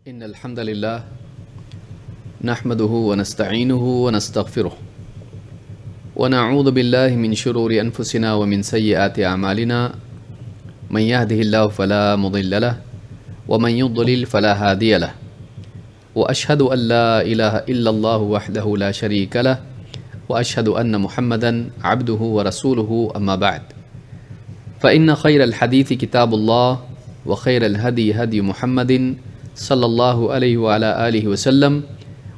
إن الحمد لله نحمده ونستعينه ونستغفره ونعوذ بالله من شرور أنفسنا ومن سيئات أعمالنا من يهده الله فلا مضل له ومن يضلل فلا هادي له وأشهد أن لا إله إلا الله وحده لا شريك له وأشهد أن محمدا عبده ورسوله أما بعد فإن خير الحديث كتاب الله وخير الهدي هدي محمد صلى الله عليه وعلى آله وسلم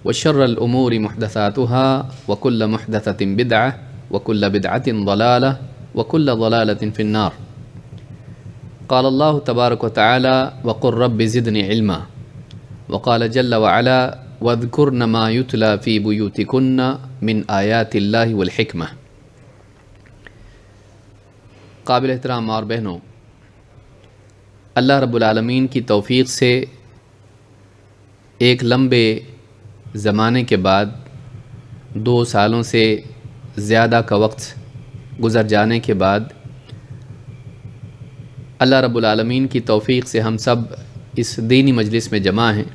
وشر الأمور محدثاتها وكل محدثة بدعة وكل بدعة ضلالة وكل ضلالة في النار. قال الله تبارك وتعالى وقل رب زدني علما وقال جل وعلا واذكرن ما يتلى في بيوتكن من آيات الله والحكمة. قابل احترام اور بہنوں، اللہ رب العالمین کی توفیق سے ایک لمبے زمانے کے بعد 2 سالوں سے زیادہ کا وقت گزر جانے کے بعد اللہ رب العالمین کی توفیق سے ہم سب اس دینی مجلس میں جمع ہیں۔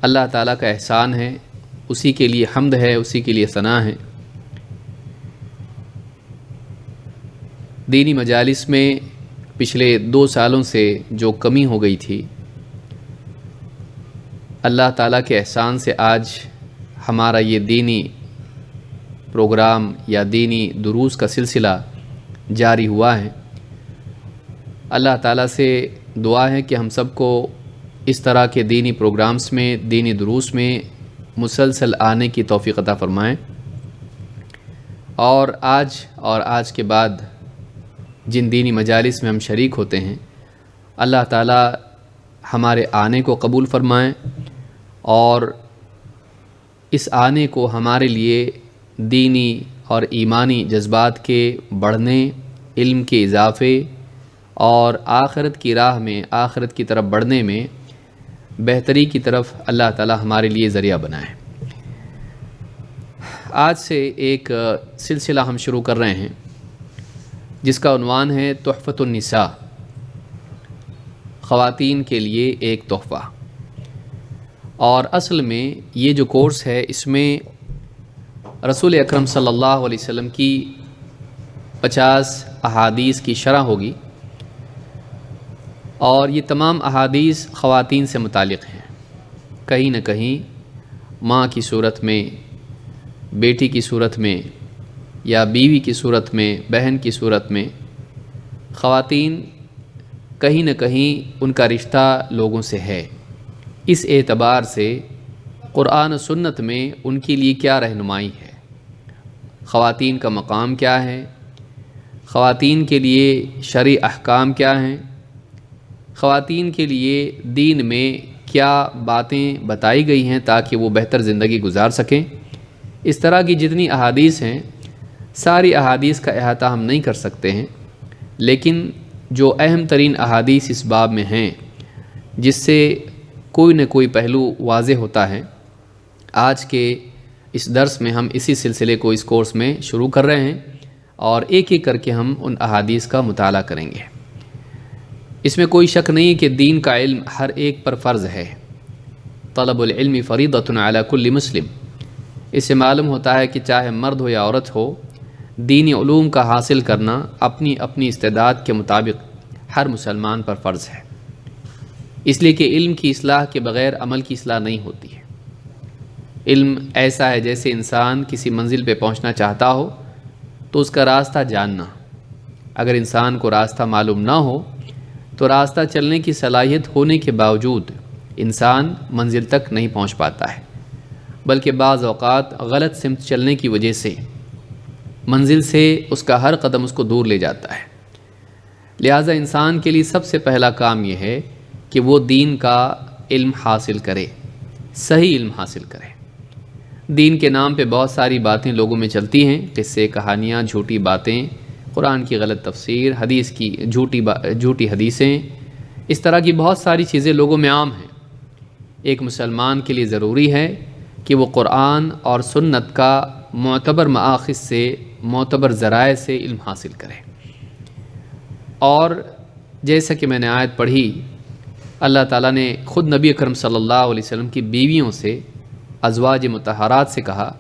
اللہ تعالیٰ کا احسان ہے، اسی کے لیے حمد ہے، اسی کے لیے ثنا ہے۔ دینی مجالس میں پچھلے 2 سالوں سے جو کمی ہو گئی تھی، اللہ تعالیٰ کے احسان سے آج ہمارا یہ دینی پروگرام یا دینی دروس کا سلسلہ جاری ہوا ہے۔ اللہ تعالیٰ سے دعا ہے کہ ہم سب کو اس طرح کے دینی پروگرامز میں، دینی دروس میں مسلسل آنے کی توفیق عطا فرمائیں، اور آج کے بعد جن دینی مجالس میں ہم شریک ہوتے ہیں، اللہ تعالیٰ ہمارے آنے کو قبول فرمائیں اور اس آنے کو ہمارے لیے دینی اور ایمانی جذبات کے بڑھنے، علم کے اضافے اور آخرت کی راہ میں، آخرت کی طرف بڑھنے میں بہتری کی طرف اللہ تعالیٰ ہمارے لیے ذریعہ بنائے۔ آج سے ایک سلسلہ ہم شروع کر رہے ہیں جس کا عنوان ہے تحفۃ النساء، خواتین کے لیے ایک تحفہ۔ اور اصل میں یہ جو کورس ہے، اس میں رسول اکرم صلی اللہ علیہ وسلم کی 50 احادیث کی شرح ہوگی، اور یہ تمام احادیث خواتین سے متعلق ہیں، کہیں نہ کہیں ماں کی صورت میں، بیٹی کی صورت میں، یا بیوی کی صورت میں، بہن کی صورت میں خواتین کہیں نہ کہیں ان کا رشتہ لوگوں سے ہے۔ اس اعتبار سے قرآن و سنت میں ان کے لیے کیا رہنمائی ہے، خواتین کا مقام کیا ہے، خواتین کے لیے شرعی احکام کیا ہیں، خواتین کے لیے دین میں کیا باتیں بتائی گئی ہیں تاکہ وہ بہتر زندگی گزار سکیں۔ اس طرح کی جتنی احادیث ہیں، ساری احادیث کا احاطہ ہم نہیں کر سکتے ہیں، لیکن جو اہم ترین احادیث اس باب میں ہیں، جس سے کوئی نہ کوئی پہلو واضح ہوتا ہے، آج کے اس درس میں ہم اسی سلسلے کو اس کورس میں شروع کر رہے ہیں، اور ایک ایک کر کے ہم ان احادیث کا مطالعہ کریں گے۔ اس میں کوئی شک نہیں کہ دین کا علم ہر ایک پر فرض ہے۔ طلب العلم فریضۃ علی کل مسلم، اس سے معلوم ہوتا ہے کہ چاہے مرد ہو یا عورت ہو، دینی علوم کا حاصل کرنا اپنی اپنی استعداد کے مطابق ہر مسلمان پر فرض ہے، اس لیے کہ علم کی اصلاح کے بغیر عمل کی اصلاح نہیں ہوتی ہے۔ علم ایسا ہے جیسے انسان کسی منزل پہ پہنچنا چاہتا ہو تو اس کا راستہ جاننا۔ اگر انسان کو راستہ معلوم نہ ہو تو راستہ چلنے کی صلاحیت ہونے کے باوجود انسان منزل تک نہیں پہنچ پاتا ہے، بلکہ بعض اوقات غلط سمت چلنے کی وجہ سے منزل سے اس کا ہر قدم اس کو دور لے جاتا ہے۔ لہٰذا انسان کے لیے سب سے پہلا کام یہ ہے کہ وہ دین کا علم حاصل کرے، صحیح علم حاصل کرے۔ دین کے نام پہ بہت ساری باتیں لوگوں میں چلتی ہیں، قصے، کہانیاں، جھوٹی باتیں، قرآن کی غلط تفسیر، حدیث کی جھوٹی حدیثیں، اس طرح کی بہت ساری چیزیں لوگوں میں عام ہیں۔ ایک مسلمان کے لیے ضروری ہے کہ وہ قرآن اور سنت کا معتبر مآخذ سے، معتبر ذرائع سے علم حاصل کرے۔ اور جیسا کہ میں نے آیت پڑھی اللہ تعالیٰ نے خود نبی اکرم صلی اللہ علیہ وسلم کی بیویوں سے، ازواج مطہرات سے کہا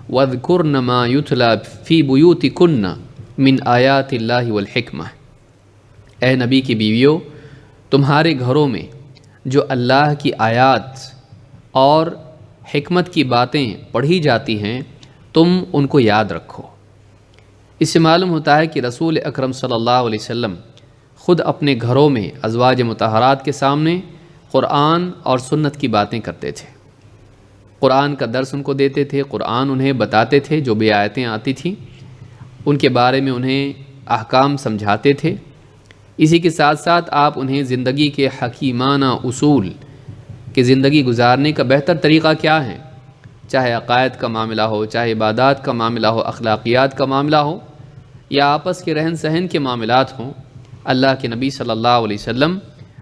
وَاذْكُرْنَ مَا يُتْلَى فِي بُيُوتِكُنَّ مِنْ آیَاتِ اللَّهِ وَالْحِکْمَةِ، اے نبی کی بیویوں، تمہارے گھروں میں جو اللہ کی آیات اور حکمت کی باتیں پڑھی جاتی ہیں تم ان کو یاد رکھو۔ اس سے معلوم ہوتا ہے کہ رسول اکرم صلی اللہ علیہ وسلم خود اپنے گھروں میں ازواج مطہرات کے سامنے قرآن اور سنت کی باتیں کرتے تھے، قرآن کا درس ان کو دیتے تھے، قرآن انہیں بتاتے تھے، جو بھی آیتیں آتی تھیں ان کے بارے میں انہیں احکام سمجھاتے تھے۔ اسی کے ساتھ ساتھ آپ انہیں زندگی کے حکیمانہ اصول کہ زندگی گزارنے کا بہتر طریقہ کیا ہے، چاہے عقائد کا معاملہ ہو، چاہے عبادات کا معاملہ ہو، اخلاقیات کا معاملہ ہو، یا آپس کے رہن سہن کے معاملات ہوں، اللہ کے نبی صلی اللہ علیہ وسلم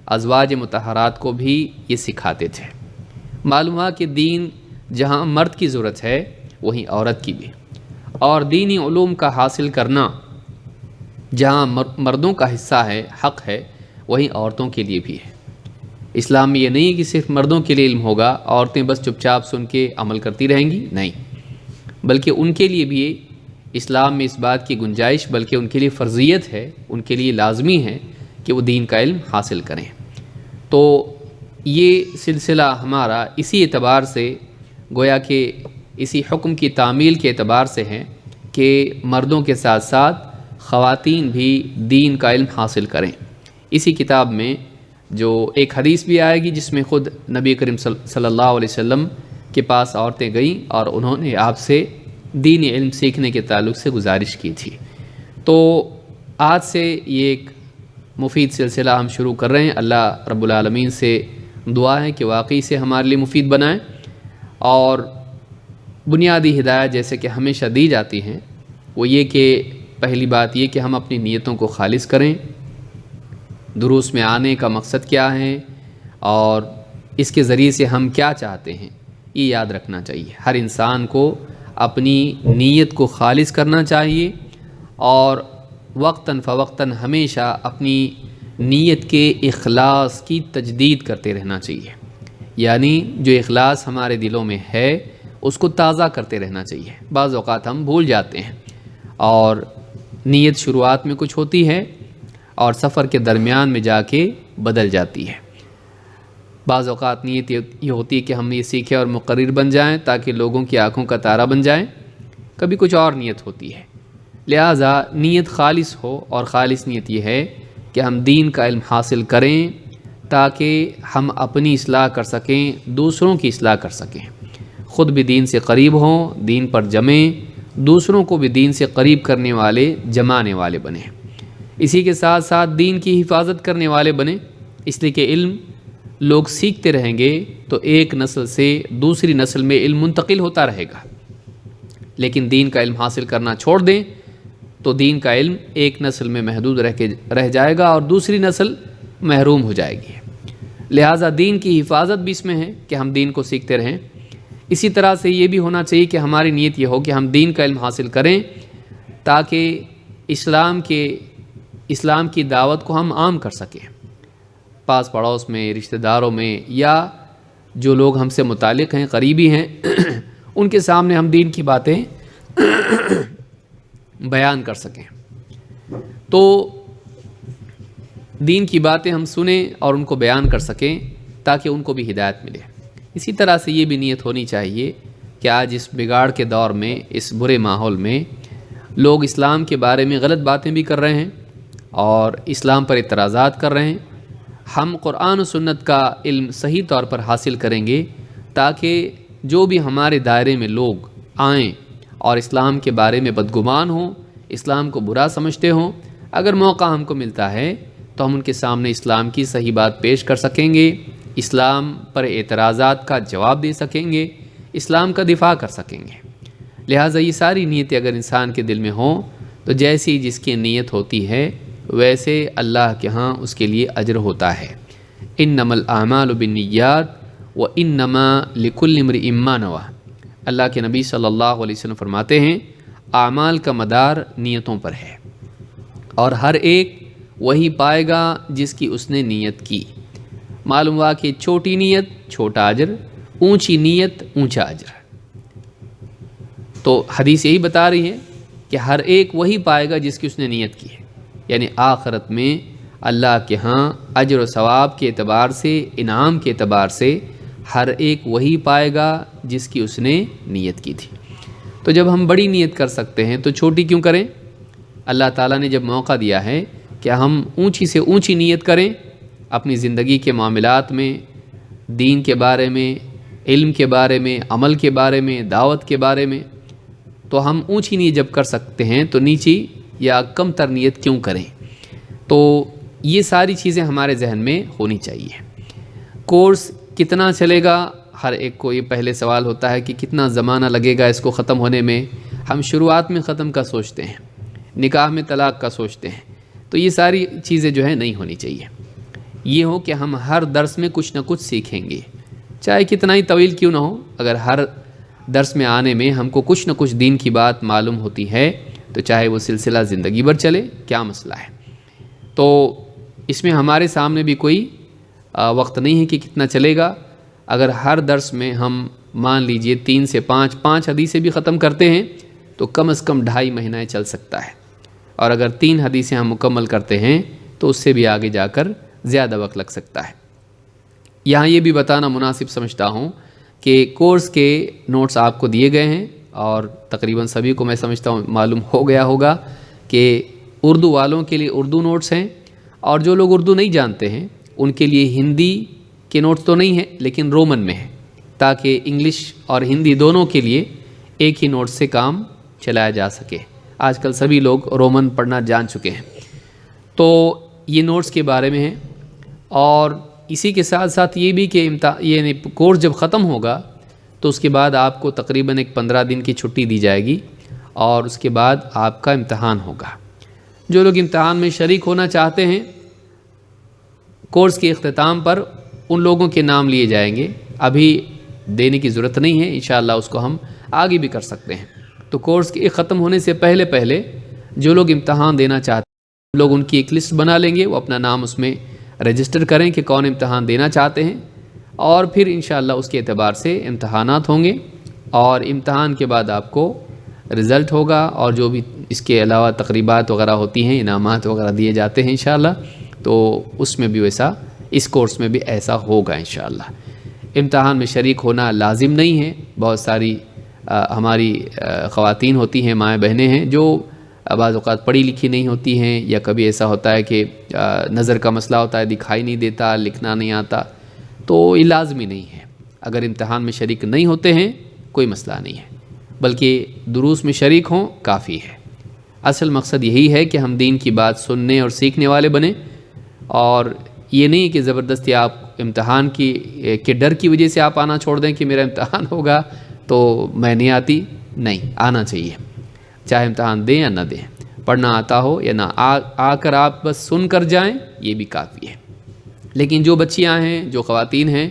ازواج مطہرات کو بھی یہ سکھاتے تھے۔ معلوم ہوا کہ دین جہاں مرد کی ضرورت ہے وہیں عورت کی بھی، اور دینی علوم کا حاصل کرنا جہاں مردوں کا حصہ ہے، حق ہے، وہیں عورتوں کے لیے بھی ہے۔ اسلام میں یہ نہیں کہ صرف مردوں کے لیے علم ہوگا، عورتیں بس چپ چاپ سن کے عمل کرتی رہیں گی، نہیں، بلکہ ان کے لیے بھی اسلام میں اس بات کی گنجائش، بلکہ ان کے لیے فرضیت ہے، ان کے لیے لازمی ہے کہ وہ دین کا علم حاصل کریں۔ تو یہ سلسلہ ہمارا اسی اعتبار سے گویا کہ اسی حکم کی تعمیل کے اعتبار سے ہے کہ مردوں کے ساتھ ساتھ خواتین بھی دین کا علم حاصل کریں۔ اسی کتاب میں جو ایک حدیث بھی آئے گی جس میں خود نبی کریم صلی اللہ علیہ وسلم کے پاس عورتیں گئیں اور انہوں نے آپ سے دینی علم سیکھنے کے تعلق سے گزارش کی تھی۔ تو آج سے یہ ایک مفید سلسلہ ہم شروع کر رہے ہیں۔ اللہ رب العالمین سے دعا ہے کہ واقعی سے ہمارے لیے مفید بنائیں، اور بنیادی ہدایت جیسے کہ ہمیشہ دی جاتی ہیں وہ یہ کہ پہلی بات یہ کہ ہم اپنی نیتوں کو خالص کریں، دروس میں آنے کا مقصد کیا ہے اور اس کے ذریعے سے ہم کیا چاہتے ہیں، یہ یاد رکھنا چاہیے۔ ہر انسان کو اپنی نیت کو خالص کرنا چاہیے، اور وقتاً فوقتاً ہمیشہ اپنی نیت کے اخلاص کی تجدید کرتے رہنا چاہیے، یعنی جو اخلاص ہمارے دلوں میں ہے اس کو تازہ کرتے رہنا چاہیے۔ بعض اوقات ہم بھول جاتے ہیں، اور نیت شروعات میں کچھ ہوتی ہے اور سفر کے درمیان میں جا کے بدل جاتی ہے۔ بعض اوقات نیت یہ ہوتی ہے کہ ہم یہ سیکھیں اور مقرر بن جائیں تاکہ لوگوں کی آنکھوں کا تارا بن جائیں، کبھی کچھ اور نیت ہوتی ہے۔ لہٰذا نیت خالص ہو، اور خالص نیت یہ ہے کہ ہم دین کا علم حاصل کریں تاکہ ہم اپنی اصلاح کر سکیں، دوسروں کی اصلاح کر سکیں، خود بھی دین سے قریب ہوں، دین پر جمیں، دوسروں کو بھی دین سے قریب کرنے والے، جمانے والے بنیں۔ اسی کے ساتھ ساتھ دین کی حفاظت کرنے والے بنیں، اس لیے کہ علم لوگ سیکھتے رہیں گے تو ایک نسل سے دوسری نسل میں علم منتقل ہوتا رہے گا، لیکن دین کا علم حاصل کرنا چھوڑ دیں تو دین کا علم ایک نسل میں محدود رہ جائے گا اور دوسری نسل محروم ہو جائے گی۔ لہٰذا دین کی حفاظت بھی اس میں ہے کہ ہم دین کو سیکھتے رہیں۔ اسی طرح سے یہ بھی ہونا چاہیے کہ ہماری نیت یہ ہو کہ ہم دین کا علم حاصل کریں تاکہ اسلام کی دعوت کو ہم عام کر سکیں، پاس پڑوس میں، رشتہ داروں میں، یا جو لوگ ہم سے متعلق ہیں، قریبی ہیں، ان کے سامنے ہم دین کی باتیں بیان کر سکیں۔ تو دین کی باتیں ہم سنیں اور ان کو بیان کر سکیں تاکہ ان کو بھی ہدایت ملے۔ اسی طرح سے یہ بھی نیت ہونی چاہیے کہ آج اس بگاڑ کے دور میں، اس برے ماحول میں، لوگ اسلام کے بارے میں غلط باتیں بھی کر رہے ہیں اور اسلام پر اعتراضات کر رہے ہیں۔ ہم قرآن و سنت کا علم صحیح طور پر حاصل کریں گے تاکہ جو بھی ہمارے دائرے میں لوگ آئیں اور اسلام کے بارے میں بدگمان ہوں، اسلام کو برا سمجھتے ہوں، اگر موقع ہم کو ملتا ہے تو ہم ان کے سامنے اسلام کی صحیح بات پیش کر سکیں گے، اسلام پر اعتراضات کا جواب دے سکیں گے، اسلام کا دفاع کر سکیں گے۔ لہٰذا یہ ساری نیتیں اگر انسان کے دل میں ہوں تو جیسی جس کی نیت ہوتی ہے ویسے اللہ کے ہاں اس کے لیے اجر ہوتا ہے۔ انما الاعمال بالنیات وانما لکل امرئ ما نوی، اللہ کے نبی صلی اللہ علیہ وسلم فرماتے ہیں اعمال کا مدار نیتوں پر ہے، اور ہر ایک وہی پائے گا جس کی اس نے نیت کی۔ معلوم ہوا کہ چھوٹی نیت چھوٹا اجر، اونچی نیت اونچا اجر۔ تو حدیث یہی بتا رہی ہے کہ ہر ایک وہی پائے گا جس کی اس نے نیت کی ہے، یعنی آخرت میں اللہ کے ہاں اجر و ثواب کے اعتبار سے، انعام کے اعتبار سے ہر ایک وہی پائے گا جس کی اس نے نیت کی تھی۔ تو جب ہم بڑی نیت کر سکتے ہیں تو چھوٹی کیوں کریں؟ اللہ تعالیٰ نے جب موقع دیا ہے کہ ہم اونچی سے اونچی نیت کریں اپنی زندگی کے معاملات میں، دین کے بارے میں، علم کے بارے میں، عمل کے بارے میں، دعوت کے بارے میں، تو ہم اونچی نیت جب کر سکتے ہیں تو نیچی یا کم تر نیت کیوں کریں؟ تو یہ ساری چیزیں ہمارے ذہن میں ہونی چاہیے۔ کورس کتنا چلے گا؟ ہر ایک کو یہ پہلے سوال ہوتا ہے کہ کتنا زمانہ لگے گا اس کو ختم ہونے میں۔ ہم شروعات میں ختم کا سوچتے ہیں، نکاح میں طلاق کا سوچتے ہیں، تو یہ ساری چیزیں جو ہے نہیں ہونی چاہیے۔ یہ ہو کہ ہم ہر درس میں کچھ نہ کچھ سیکھیں گے، چاہے کتنا ہی طویل کیوں نہ ہو، اگر ہر درس میں آنے میں ہم کو کچھ نہ کچھ دین کی بات معلوم ہوتی ہے تو چاہے وہ سلسلہ زندگی بھر چلے، کیا مسئلہ ہے؟ تو اس میں ہمارے سامنے بھی کوئی وقت نہیں ہے کہ کتنا چلے گا۔ اگر ہر درس میں ہم مان لیجئے 3 سے 5 حدیثیں بھی ختم کرتے ہیں تو کم از کم 2.5 مہینہ چل سکتا ہے، اور اگر 3 حدیثیں ہم مکمل کرتے ہیں تو اس سے بھی آگے جا کر زیادہ وقت لگ سکتا ہے۔ یہاں یہ بھی بتانا مناسب سمجھتا ہوں کہ کورس کے نوٹس آپ کو دیے گئے ہیں، اور تقریباً سبھی کو میں سمجھتا ہوں معلوم ہو گیا ہوگا کہ اردو والوں کے لیے اردو نوٹس ہیں، اور جو لوگ اردو نہیں جانتے ہیں ان کے لیے ہندی کے نوٹس تو نہیں ہیں لیکن رومن میں ہے، تاکہ انگلش اور ہندی دونوں کے لیے ایک ہی نوٹ سے کام چلایا جا سکے۔ آج کل سبھی لوگ رومن پڑھنا جان چکے ہیں، تو یہ نوٹس کے بارے میں ہے۔ اور اسی کے ساتھ ساتھ یہ بھی کہ یہ کورس جب ختم ہوگا تو اس کے بعد آپ کو تقریباً 15 دن کی چھٹی دی جائے گی، اور اس کے بعد آپ کا امتحان ہوگا۔ جو لوگ امتحان میں شریک ہونا چاہتے ہیں کورس کے اختتام پر، ان لوگوں کے نام لیے جائیں گے، ابھی دینے کی ضرورت نہیں ہے، انشاءاللہ اس کو ہم آگے بھی کر سکتے ہیں۔ تو کورس کے ختم ہونے سے پہلے جو لوگ امتحان دینا چاہتے ہیں لوگ ان کی ایک لسٹ بنا لیں گے، وہ اپنا نام اس میں رجسٹر کریں کہ کون امتحان دینا چاہتے ہیں، اور پھر انشاءاللہ اس کے اعتبار سے امتحانات ہوں گے، اور امتحان کے بعد آپ کو رزلٹ ہوگا، اور جو بھی اس کے علاوہ تقریبات وغیرہ ہوتی ہیں، انعامات وغیرہ دیے جاتے ہیں انشاءاللہ، تو اس میں بھی ویسا، اس کورس میں بھی ایسا ہوگا انشاءاللہ۔ امتحان میں شریک ہونا لازم نہیں ہے، بہت ساری ہماری خواتین ہوتی ہیں، مائیں بہنیں ہیں، جو بعض اوقات پڑھی لکھی نہیں ہوتی ہیں، یا کبھی ایسا ہوتا ہے کہ نظر کا مسئلہ ہوتا ہے، دکھائی نہیں دیتا، لکھنا نہیں آتا، تو یہ لازمی نہیں ہے۔ اگر امتحان میں شریک نہیں ہوتے ہیں کوئی مسئلہ نہیں ہے، بلکہ دروس میں شریک ہوں کافی ہے۔ اصل مقصد یہی ہے کہ ہم دین کی بات سننے اور سیکھنے والے بنیں، اور یہ نہیں کہ زبردستی آپ امتحان کے ڈر کی وجہ سے آپ آنا چھوڑ دیں کہ میرا امتحان ہوگا تو میں نہیں آتی، نہیں، آنا چاہیے، چاہے امتحان دیں یا نہ دیں، پڑھنا آتا ہو یا نہ، آ کر آپ بس سن کر جائیں یہ بھی کافی ہے۔ لیکن جو بچیاں ہیں، جو خواتین ہیں،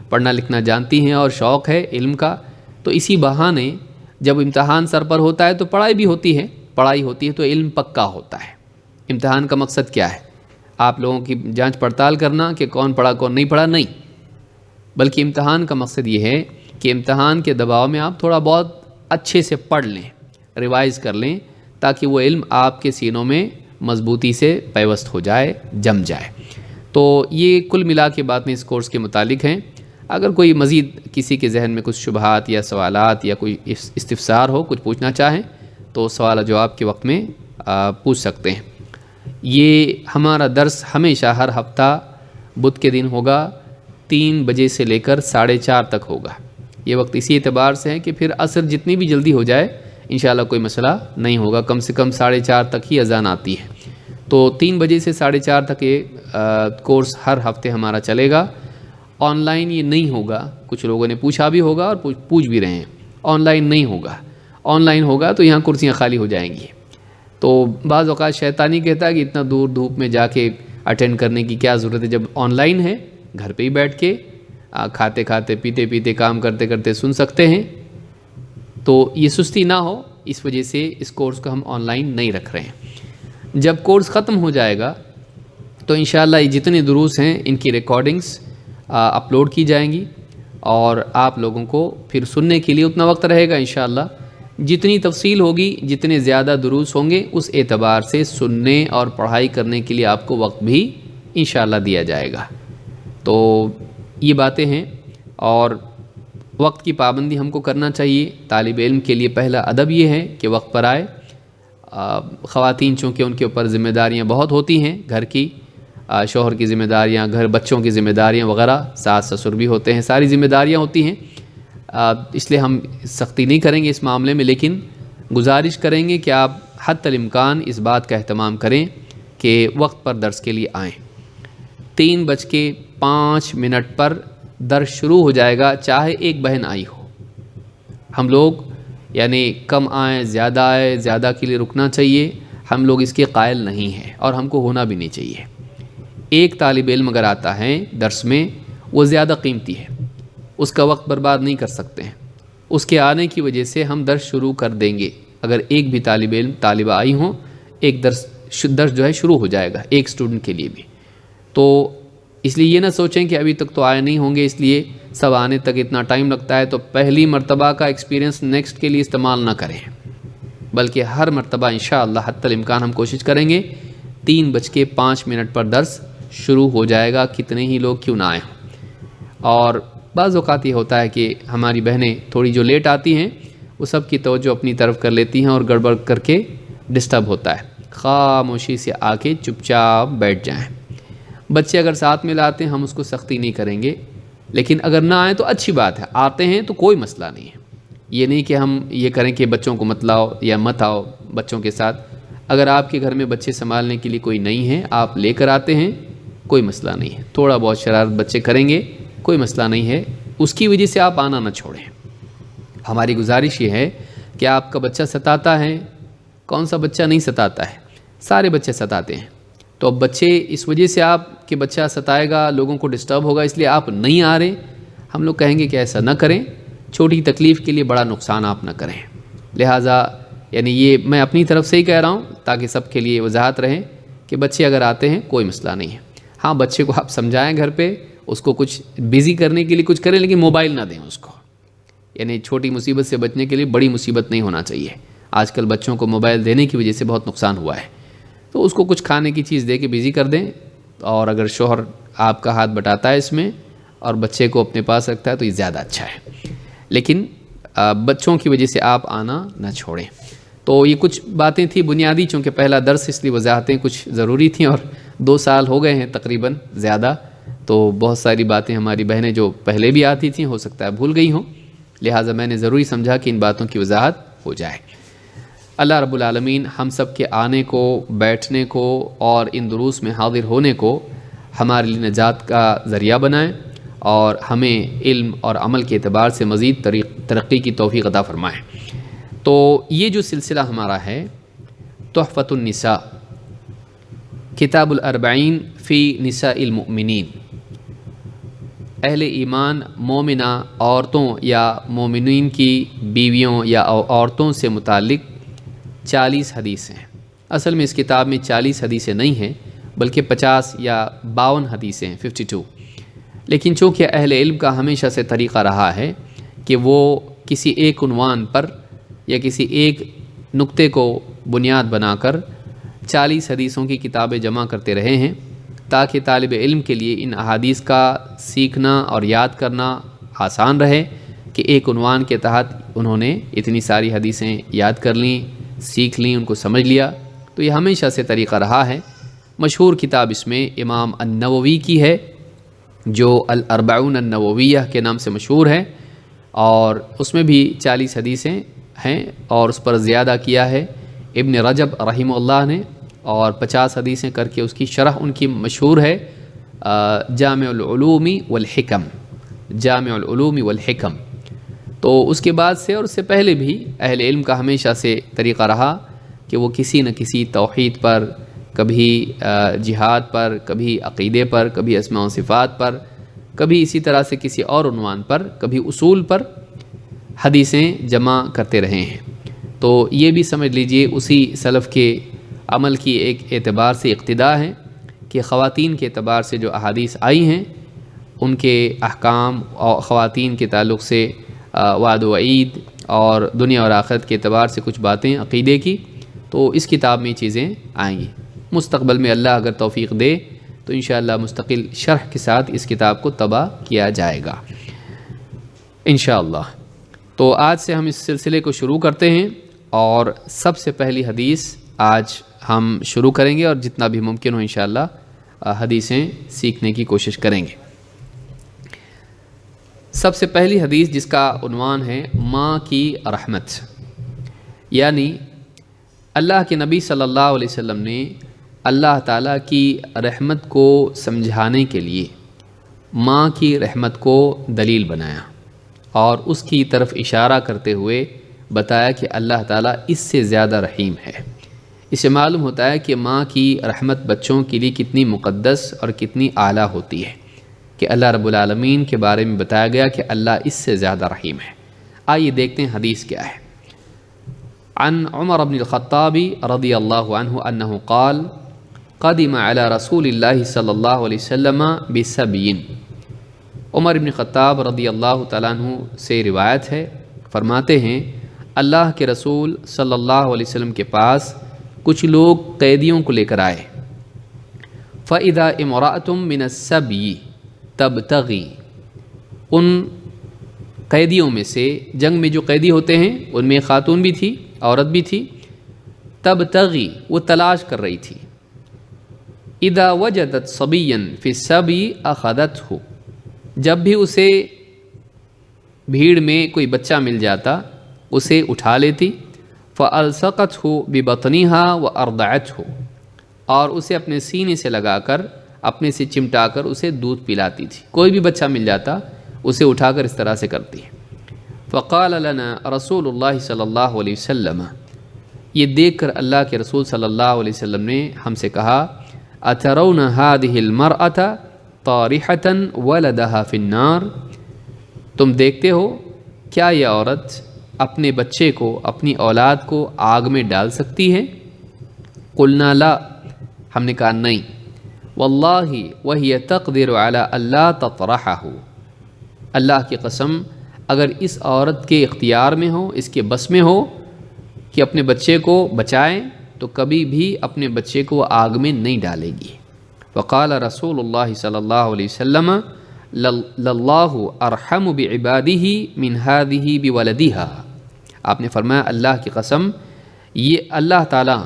پڑھنا لکھنا جانتی ہیں اور شوق ہے علم کا، تو اسی بہانے جب امتحان سر پر ہوتا ہے تو پڑھائی بھی ہوتی ہے، پڑھائی ہوتی ہے تو علم پکا ہوتا ہے۔ امتحان کا مقصد کیا ہے؟ آپ لوگوں کی جانچ پڑتال کرنا کہ کون پڑھا کون نہیں پڑھا، نہیں، بلکہ امتحان کا مقصد یہ ہے کہ امتحان کے دباؤ میں آپ تھوڑا بہت اچھے سے پڑھ لیں، ریوائز کر لیں، تاکہ وہ علم آپ کے سینوں میں مضبوطی سے پیوست ہو جائے، جم جائے۔ تو یہ کل ملا کے باتیں اس کورس کے متعلق ہیں۔ اگر کوئی مزید کسی کے ذہن میں کچھ شبہات یا سوالات یا کوئی استفسار ہو، کچھ پوچھنا چاہیں تو سوال جواب کے وقت میں پوچھ سکتے ہیں۔ یہ ہمارا درس ہمیشہ ہر ہفتہ بدھ کے دن ہوگا، 3 بجے سے لے کر 4:30 تک ہوگا۔ یہ وقت اسی اعتبار سے ہے کہ پھر عصر جتنی بھی جلدی ہو جائے انشاءاللہ کوئی مسئلہ نہیں ہوگا، کم سے کم 4:30 تک ہی اذان آتی ہے، تو 3 بجے سے 4:30 تک یہ کورس ہر ہفتے ہمارا چلے گا۔ آن لائن یہ نہیں ہوگا، کچھ لوگوں نے پوچھا بھی ہوگا اور پوچھ بھی رہے ہیں، آن لائن نہیں ہوگا۔ آن لائن ہوگا تو یہاں کرسیاں خالی ہو جائیں گی، تو بعض اوقات شیطانی کہتا ہے کہ اتنا دور دھوپ میں جا کے اٹینڈ کرنے کی کیا ضرورت ہے، جب آن لائن ہے گھر پہ ہی بیٹھ کے کھاتے کھاتے پیتے پیتے کام کرتے کرتے سن سکتے ہیں۔ تو یہ سستی نہ ہو، اس وجہ سے اس کورس کو ہم آن لائن نہیں رکھ رہے ہیں۔ جب کورس ختم ہو جائے گا تو انشاءاللہ یہ جتنے دروس ہیں ان کی ریکارڈنگز اپلوڈ کی جائیں گی اور آپ لوگوں کو پھر سننے کے لیے اتنا وقت رہے گا انشاءاللہ. جتنی تفصیل ہوگی، جتنے زیادہ دروس ہوں گے، اس اعتبار سے سننے اور پڑھائی کرنے کے لیے آپ کو وقت بھی انشاءاللہ دیا جائے گا. تو یہ باتیں ہیں، اور وقت کی پابندی ہم کو کرنا چاہیے. طالب علم کے لیے پہلا ادب یہ ہے کہ وقت پر آئے. خواتین چونکہ ان کے اوپر ذمہ داریاں بہت ہوتی ہیں، گھر کی، شوہر کی ذمہ داریاں، گھر بچوں کی ذمہ داریاں وغیرہ، ساس سسر بھی ہوتے ہیں، ساری ذمہ داریاں ہوتی ہیں. اس لیے ہم سختی نہیں کریں گے اس معاملے میں، لیکن گزارش کریں گے کہ آپ حتی الامکان اس بات کا اہتمام کریں کہ وقت پر درس کے لیے آئیں. 3:05 پر درس شروع ہو جائے گا، چاہے ایک بہن آئی ہو. ہم لوگ یعنی کم آئیں، زیادہ کے لیے رکنا چاہیے. ہم لوگ اس کے قائل نہیں ہیں اور ہم کو ہونا بھی نہیں چاہیے. ایک طالب علم اگر آتا ہے درس میں، وہ زیادہ قیمتی ہے، اس کا وقت برباد نہیں کر سکتے ہیں. اس کے آنے کی وجہ سے ہم درس شروع کر دیں گے. اگر ایک بھی طالبہ آئی ہوں، ایک درس جو ہے شروع ہو جائے گا ایک اسٹوڈنٹ کے لیے بھی. تو اس لیے یہ نہ سوچیں کہ ابھی تک تو آئے نہیں ہوں گے اس لیے سب آنے تک اتنا ٹائم لگتا ہے، تو پہلی مرتبہ کا ایکسپیرینس نیکسٹ کے لیے استعمال نہ کریں، بلکہ ہر مرتبہ انشاءاللہ حتی الامکان ہم کوشش کریں گے. 3:05 پر درس شروع ہو جائے گا، کتنے ہی لوگ کیوں نہ آئیں. اور بعض اوقات یہ ہوتا ہے کہ ہماری بہنیں تھوڑی جو لیٹ آتی ہیں، وہ سب کی توجہ اپنی طرف کر لیتی ہیں اور گڑبڑ کر کے ڈسٹرب ہوتا ہے. خاموشی سے آ کے چپ چاپ بیٹھ جائیں. بچے اگر ساتھ میں لاتے ہیں ہم اس کو سختی نہیں کریں گے، لیکن اگر نہ آئیں تو اچھی بات ہے. آتے ہیں تو کوئی مسئلہ نہیں ہے. یہ نہیں کہ ہم یہ کریں کہ بچوں کو مت لاؤ یا مت آؤ بچوں کے ساتھ. اگر آپ کے گھر میں بچے سنبھالنے کے لیے کوئی نہیں ہے، آپ لے کر آتے ہیں، کوئی مسئلہ نہیں ہے. تھوڑا بہت شرارت بچے کریں گے، کوئی مسئلہ نہیں ہے. اس کی وجہ سے آپ آنا نہ چھوڑیں. ہماری گزارش یہ ہے کہ آپ کا بچہ ستاتا ہے، کون سا بچہ نہیں ستاتا ہے؟ سارے بچے ستاتے ہیں. تو اب بچے اس وجہ سے آپ کہ بچہ ستائے گا، لوگوں کو ڈسٹرب ہوگا، اس لیے آپ نہیں آ رہے. ہم لوگ کہیں گے کہ ایسا نہ کریں، چھوٹی تکلیف کے لیے بڑا نقصان آپ نہ کریں. لہٰذا یعنی یہ میں اپنی طرف سے ہی کہہ رہا ہوں تاکہ سب کے لیے وضاحت رہے کہ بچے اگر آتے ہیں کوئی مسئلہ نہیں ہے. ہاں بچے کو آپ سمجھائیں گھر پہ، اس کو کچھ بزی کرنے کے لیے کچھ کریں، لیکن موبائل نہ دیں اس کو. یعنی چھوٹی مصیبت سے بچنے کے لیے بڑی مصیبت نہیں ہونا چاہیے. آج کل بچوں کو موبائل دینے کی وجہ سے بہت نقصان ہوا ہے. تو اس کو کچھ کھانے کی چیز دے کے بزی کر دیں. اور اگر شوہر آپ کا ہاتھ بٹاتا ہے اس میں اور بچے کو اپنے پاس رکھتا ہے تو یہ زیادہ اچھا ہے. لیکن بچوں کی وجہ سے آپ آنا نہ چھوڑیں. تو یہ کچھ باتیں تھیں بنیادی، چونکہ پہلا درس اس لیے وضاحتیں کچھ ضروری تھیں، اور 2 سال ہو گئے ہیں تقریباً زیادہ، تو بہت ساری باتیں ہماری بہنیں جو پہلے بھی آتی تھیں ہو سکتا ہے بھول گئی ہوں. لہٰذا میں نے ضروری سمجھا کہ ان باتوں کی وضاحت ہو جائے. اللہ رب العالمین ہم سب کے آنے کو، بیٹھنے کو اور ان دروس میں حاضر ہونے کو ہمارے لیے نجات کا ذریعہ بنائیں، اور ہمیں علم اور عمل کے اعتبار سے مزید ترقی کی توفیق عطا فرمائیں. تو یہ جو سلسلہ ہمارا ہے تحفۃ النساء، کتاب الاربعین فی نساء المؤمنین، اہل ایمان مومنہ عورتوں یا مومنین کی بیویوں یا عورتوں سے متعلق 40 حدیثیں ہیں. اصل میں اس کتاب میں 40 حدیثیں نہیں ہیں، بلکہ 50 یا 52 حدیثیں ہیں، 52. لیکن چونکہ اہل علم کا ہمیشہ سے طریقہ رہا ہے کہ وہ کسی ایک عنوان پر یا کسی ایک نقطے کو بنیاد بنا کر 40 حدیثوں کی کتابیں جمع کرتے رہے ہیں، تاکہ طالب علم کے لیے ان احادیث کا سیکھنا اور یاد کرنا آسان رہے، کہ ایک عنوان کے تحت انہوں نے اتنی ساری حدیثیں یاد کر لیں، سیکھ لیں، ان کو سمجھ لیا. تو یہ ہمیشہ سے طریقہ رہا ہے. مشہور کتاب اس میں امام النووی کی ہے، جو الاربعون النوویہ کے نام سے مشہور ہے، اور اس میں بھی 40 حدیثیں ہیں، اور اس پر زیادہ کیا ہے ابن رجب رحمہ اللہ نے، اور 50 حدیثیں کر کے اس کی شرح ان کی مشہور ہے، جامع العلوم والحکم، جامع العلوم والحکم. تو اس کے بعد سے اور اس سے پہلے بھی اہل علم کا ہمیشہ سے طریقہ رہا کہ وہ کسی نہ کسی توحید پر، کبھی جہاد پر، کبھی عقیدے پر، کبھی اسماء و صفات پر، کبھی اسی طرح سے کسی اور عنوان پر، کبھی اصول پر حدیثیں جمع کرتے رہے ہیں. تو یہ بھی سمجھ لیجئے اسی سلف کے عمل کی ایک اعتبار سے اقتداء ہے کہ خواتین کے اعتبار سے جو احادیث آئی ہیں ان کے احکام اور خواتین کے تعلق سے وعد و وعید اور دنیا اور آخرت کے اعتبار سے کچھ باتیں عقیدے کی، تو اس کتاب میں چیزیں آئیں گی۔ مستقبل میں اللہ اگر توفیق دے تو انشاءاللہ مستقل شرح کے ساتھ اس کتاب کو طبع کیا جائے گا انشاءاللہ۔ تو آج سے ہم اس سلسلے کو شروع کرتے ہیں، اور سب سے پہلی حدیث آج ہم شروع کریں گے، اور جتنا بھی ممکن ہو انشاءاللہ حدیثیں سیکھنے کی کوشش کریں گے۔ سب سے پہلی حدیث جس کا عنوان ہے ماں کی رحمت، یعنی اللہ کے نبی صلی اللہ علیہ وسلم نے اللہ تعالیٰ کی رحمت کو سمجھانے کے لیے ماں کی رحمت کو دلیل بنایا، اور اس کی طرف اشارہ کرتے ہوئے بتایا کہ اللہ تعالیٰ اس سے زیادہ رحیم ہے۔ اس سے معلوم ہوتا ہے کہ ماں کی رحمت بچوں کے لیے کتنی مقدس اور کتنی اعلیٰ ہوتی ہے، کہ اللہ رب العالمین کے بارے میں بتایا گیا کہ اللہ اس سے زیادہ رحیم ہے۔ آئیے دیکھتے ہیں حدیث کیا ہے۔ عن عمر بن الخطاب رضی اللہ عنہ انہ قال قدم علی رسول اللہ صلی اللہ علیہ وسلم بسبین۔ عمر بن خطاب رضی اللہ تعالیٰ عنہ سے روایت ہے، فرماتے ہیں اللہ کے رسول صلی اللہ علیہ وسلم کے پاس کچھ لوگ قیدیوں کو لے کر آئے۔ فَإِذَا امْرَأَةٌ مِّنَ السَّبْيِ تَبْتَغِي، ان قیدیوں میں سے، جنگ میں جو قیدی ہوتے ہیں ان میں خاتون بھی تھی، عورت بھی تھی، تبتغی وہ تلاش کر رہی تھی، اذا وجدت صبیا فی السبی اخذتہ، جب بھی اسے بھیڑ میں کوئی بچہ مل جاتا اسے اٹھا لیتی، فالصقتہ ببطنہا وارضعتہ، اور اسے اپنے سینے سے لگا کر اپنے سے چمٹا کر اسے دودھ پلاتی تھی۔ کوئی بھی بچہ مل جاتا اسے اٹھا کر اس طرح سے کرتی ہے۔ فقال لنا رسول اللہ صلی اللہ علیہ وسلم، یہ دیکھ کر اللہ کے رسول صلی اللہ علیہ وسلم نے ہم سے کہا، اترون هذه المرأة طارحة ولدها في النار، تم دیکھتے ہو کیا یہ عورت اپنے بچے کو، اپنی اولاد کو آگ میں ڈال سکتی ہے؟ قلنا لا، ہم نے کہا نہیں۔ واللہ وہی تقدر علی اللہ تطرحہ، اللہ کی قسم اگر اس عورت کے اختیار میں ہو، اس کے بس میں ہو کہ اپنے بچے کو بچائیں، تو کبھی بھی اپنے بچے کو آگ میں نہیں ڈالے گی۔ وقال رسول اللہ صلی اللہ علیہ وسلم للہ ارحم بعبادہ من ہذہ بولدہا، آپ نے فرمایا اللہ کی قسم یہ اللہ تعالیٰ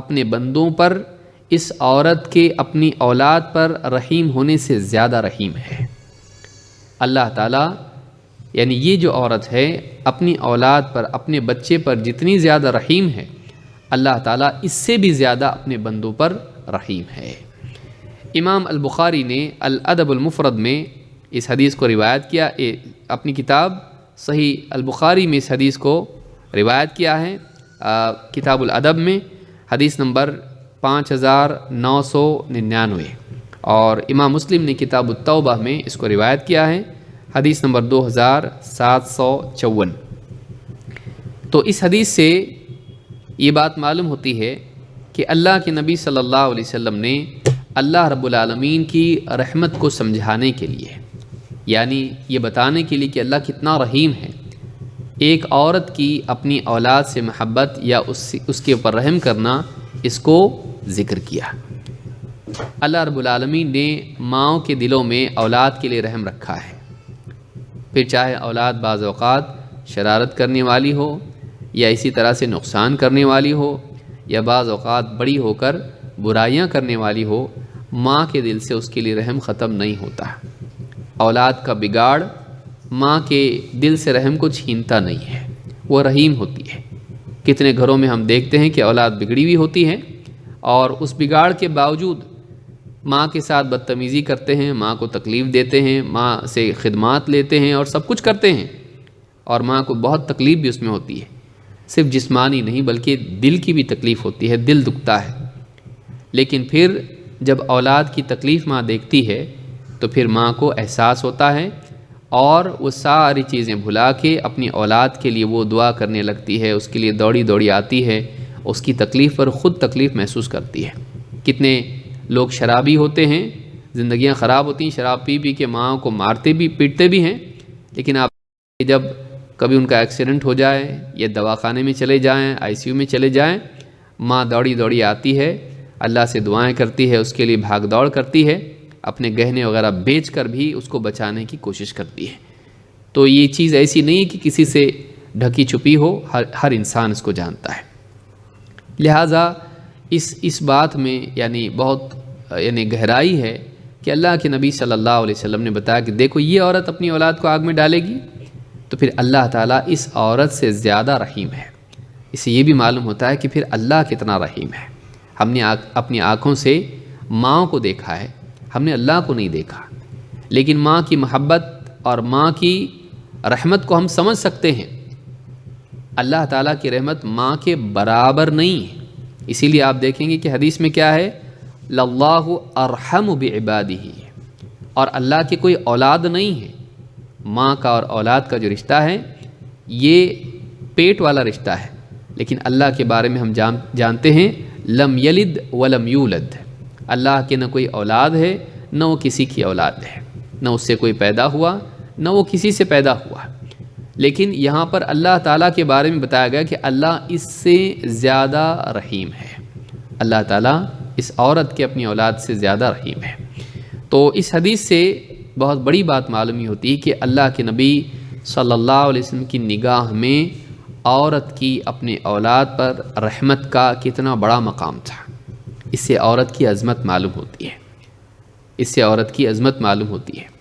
اپنے بندوں پر اس عورت کے اپنی اولاد پر رحیم ہونے سے زیادہ رحیم ہے۔ اللہ تعالیٰ یعنی یہ جو عورت ہے اپنی اولاد پر، اپنے بچے پر جتنی زیادہ رحیم ہے، اللہ تعالیٰ اس سے بھی زیادہ اپنے بندوں پر رحیم ہے۔ امام البخاری نے الادب المفرد میں اس حدیث کو روایت کیا، اپنی کتاب صحیح البخاری میں اس حدیث کو روایت کیا ہے، کتاب الادب میں حدیث نمبر 5999، اور امام مسلم نے کتاب التوبہ میں اس کو روایت کیا ہے، حدیث نمبر 2754۔ تو اس حدیث سے یہ بات معلوم ہوتی ہے کہ اللہ کے نبی صلی اللہ علیہ وسلم نے اللہ رب العالمین کی رحمت کو سمجھانے کے لیے، یعنی یہ بتانے کے لیے کہ اللہ کتنا رحیم ہے، ایک عورت کی اپنی اولاد سے محبت یا اس کے اوپر رحم کرنا، اس کو ذکر کیا۔ اللہ رب العالمین نے ماؤں کے دلوں میں اولاد کے لیے رحم رکھا ہے، پھر چاہے اولاد بعض اوقات شرارت کرنے والی ہو، یا اسی طرح سے نقصان کرنے والی ہو، یا بعض اوقات بڑی ہو کر برائیاں کرنے والی ہو، ماں کے دل سے اس کے لیے رحم ختم نہیں ہوتا۔ اولاد کا بگاڑ ماں کے دل سے رحم کو چھینتا نہیں ہے، وہ رحیم ہوتی ہے۔ کتنے گھروں میں ہم دیکھتے ہیں کہ اولاد بگڑی ہوئی ہوتی ہے، اور اس بگاڑ کے باوجود ماں کے ساتھ بدتمیزی کرتے ہیں، ماں کو تکلیف دیتے ہیں، ماں سے خدمات لیتے ہیں اور سب کچھ کرتے ہیں، اور ماں کو بہت تکلیف بھی اس میں ہوتی ہے، صرف جسمانی نہیں بلکہ دل کی بھی تکلیف ہوتی ہے، دل دکھتا ہے۔ لیکن پھر جب اولاد کی تکلیف ماں دیکھتی ہے تو پھر ماں کو احساس ہوتا ہے، اور وہ ساری چیزیں بھلا کے اپنی اولاد کے لیے وہ دعا کرنے لگتی ہے، اس کے لیے دوڑی دوڑی آتی ہے، اس کی تکلیف پر خود تکلیف محسوس کرتی ہے۔ کتنے لوگ شرابی ہوتے ہیں، زندگیاں خراب ہوتی ہیں، شراب پی پی کے ماں کو مارتے بھی پیٹتے بھی ہیں، لیکن آپ جب کبھی ان کا ایکسیڈنٹ ہو جائے یا دواخانے میں چلے جائیں، آئی سی یو میں چلے جائیں، ماں دوڑی دوڑی آتی ہے، اللہ سے دعائیں کرتی ہے، اس کے لیے بھاگ دوڑ کرتی ہے، اپنے گہنے وغیرہ بیچ کر بھی اس کو بچانے کی کوشش کرتی ہے۔ تو یہ چیز ایسی نہیں کہ کسی سے ڈھکی چھپی ہو، ہر انسان اس کو جانتا ہے۔ لہٰذا اس بات میں بہت گہرائی ہے کہ اللہ کے نبی صلی اللہ علیہ وسلم نے بتایا کہ دیکھو یہ عورت اپنی اولاد کو آگ میں ڈالے گی تو پھر اللہ تعالیٰ اس عورت سے زیادہ رحیم ہے۔ اس سے یہ بھی معلوم ہوتا ہے کہ پھر اللہ کتنا رحیم ہے۔ ہم نے اپنی آنکھوں سے ماں کو دیکھا ہے، ہم نے اللہ کو نہیں دیکھا، لیکن ماں کی محبت اور ماں کی رحمت کو ہم سمجھ سکتے ہیں۔ اللہ تعالیٰ کی رحمت ماں کے برابر نہیں ہے، اسی لیے آپ دیکھیں گے کہ حدیث میں کیا ہے، لَاللَّهُ أَرْحَمُ بِعِبَادِهِ، اور اللہ کی کوئی اولاد نہیں ہے۔ ماں کا اور اولاد کا جو رشتہ ہے یہ پیٹ والا رشتہ ہے، لیکن اللہ کے بارے میں ہم جانتے ہیں لم یلد ولم یولد، اللہ کے نہ کوئی اولاد ہے نہ وہ کسی کی اولاد ہے، نہ اس سے کوئی پیدا ہوا نہ وہ کسی سے پیدا ہوا۔ لیکن یہاں پر اللہ تعالیٰ کے بارے میں بتایا گیا کہ اللہ اس سے زیادہ رحیم ہے، اللہ تعالیٰ اس عورت کے اپنی اولاد سے زیادہ رحیم ہے۔ تو اس حدیث سے بہت بڑی بات معلوم ہی ہوتی ہے کہ اللہ کے نبی صلی اللہ علیہ وسلم کی نگاہ میں عورت کی اپنے اولاد پر رحمت کا کتنا بڑا مقام تھا۔ اس سے عورت کی عظمت معلوم ہوتی ہے، اس سے عورت کی عظمت معلوم ہوتی ہے۔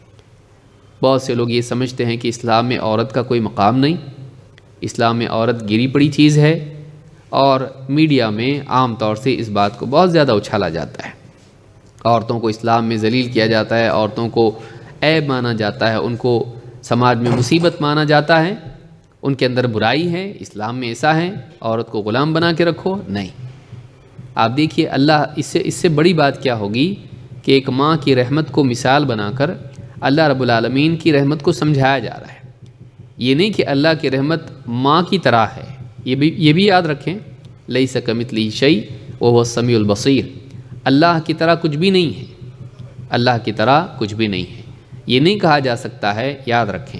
بہت سے لوگ یہ سمجھتے ہیں کہ اسلام میں عورت کا کوئی مقام نہیں، اسلام میں عورت گری پڑی چیز ہے، اور میڈیا میں عام طور سے اس بات کو بہت زیادہ اچھالا جاتا ہے۔ عورتوں کو اسلام میں ذلیل کیا جاتا ہے، عورتوں کو عیب مانا جاتا ہے، ان کو سماج میں مصیبت مانا جاتا ہے، ان کے اندر برائی ہے، اسلام میں ایسا ہے، عورت کو غلام بنا کے رکھو۔ نہیں، آپ دیکھیے اللہ اس سے بڑی بات کیا ہوگی کہ ایک ماں کی رحمت کو مثال بنا کر اللہ رب العالمین کی رحمت کو سمجھایا جا رہا ہے۔ یہ نہیں کہ اللہ کی رحمت ماں کی طرح ہے، یہ بھی یاد رکھیں، لیس کمثلہ شیء وہو السمیع البصیر، اللہ کی طرح کچھ بھی نہیں ہے، اللہ کی طرح کچھ بھی نہیں ہے۔ یہ نہیں کہا جا سکتا ہے، یاد رکھیں،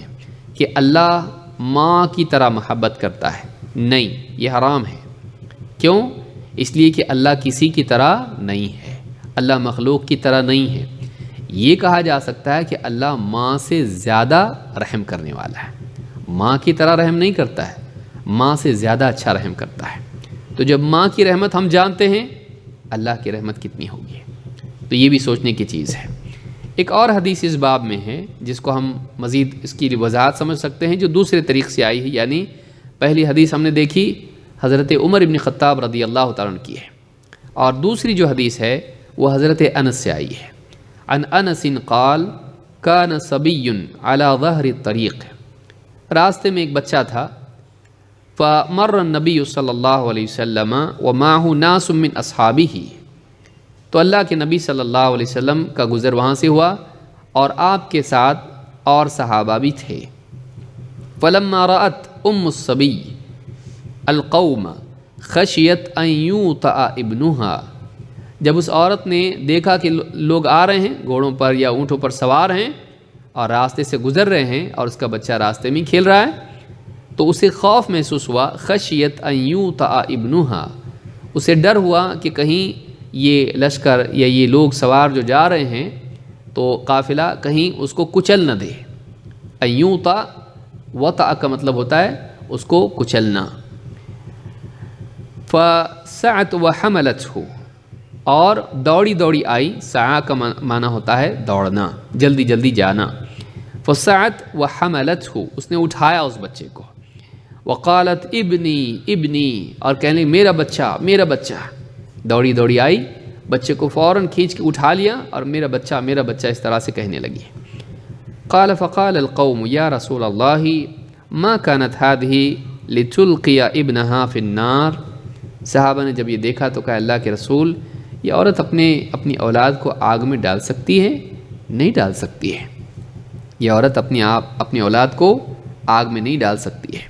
کہ اللہ ماں کی طرح محبت کرتا ہے، نہیں، یہ حرام ہے۔ کیوں؟ اس لیے کہ اللہ کسی کی طرح نہیں ہے، اللہ مخلوق کی طرح نہیں ہے۔ یہ کہا جا سکتا ہے کہ اللہ ماں سے زیادہ رحم کرنے والا ہے، ماں کی طرح رحم نہیں کرتا ہے، ماں سے زیادہ اچھا رحم کرتا ہے۔ تو جب ماں کی رحمت ہم جانتے ہیں، اللہ کی رحمت کتنی ہوگی، تو یہ بھی سوچنے کی چیز ہے۔ ایک اور حدیث اس باب میں ہے جس کو ہم مزید اس کی وضاحت سمجھ سکتے ہیں، جو دوسرے طریق سے آئی ہے، پہلی حدیث ہم نے دیکھی حضرت عمر ابن خطاب رضی اللہ تعالیٰ عنہ کی ہے، اور دوسری جو حدیث ہے وہ حضرت انس سے آئی ہے۔ عن انس قال کان صبی علی ظہر الطریق، راستے میں ایک بچہ تھا، فمر النبی صلی اللہ علیہ وسلم ومعه ناس من اصحابہ، تو اللہ کے نبی صلی اللہ علیہ وسلم کا گزر وہاں سے ہوا اور آپ کے ساتھ اور صحابہ بھی تھے۔ فلما رأت ام الصبی القوم خشیت ان یوطأ ابنها، جب اس عورت نے دیکھا کہ لوگ آ رہے ہیں، گھوڑوں پر یا اونٹوں پر سوار ہیں اور راستے سے گزر رہے ہیں، اور اس کا بچہ راستے میں کھیل رہا ہے، تو اسے خوف محسوس ہوا، خشیت ان یوطأ ابنها، اسے ڈر ہوا کہ کہیں یہ لشکر یا یہ لوگ سوار جو جا رہے ہیں تو قافلہ کہیں اس کو کچل نہ دے۔ ان یوطأ، وطأ کا مطلب ہوتا ہے اس کو کچلنا۔ فسعت وحملته، اور دوڑی دوڑی آئی، سعی کا معنی ہوتا ہے دوڑنا، جلدی جلدی جانا۔ فسعت وحملته، اس نے اٹھایا اس بچے کو، وقالت ابنی ابنی، اور کہنے میرا بچہ میرا بچہ، دوڑی دوڑی آئی، بچے کو فوراً کھینچ کے اٹھا لیا اور میرا بچہ اس طرح سے کہنے لگی۔ قال فقال القوم یا رسول اللہ ما كانت هذه لتلقي ابنها في النار، صحابہ نے جب یہ دیکھا تو کہا اللہ کے رسول، یہ عورت اپنی اولاد کو آگ میں ڈال سکتی ہے؟ نہیں ڈال سکتی ہے، یہ عورت اپنی اولاد کو آگ میں نہیں ڈال سکتی ہے۔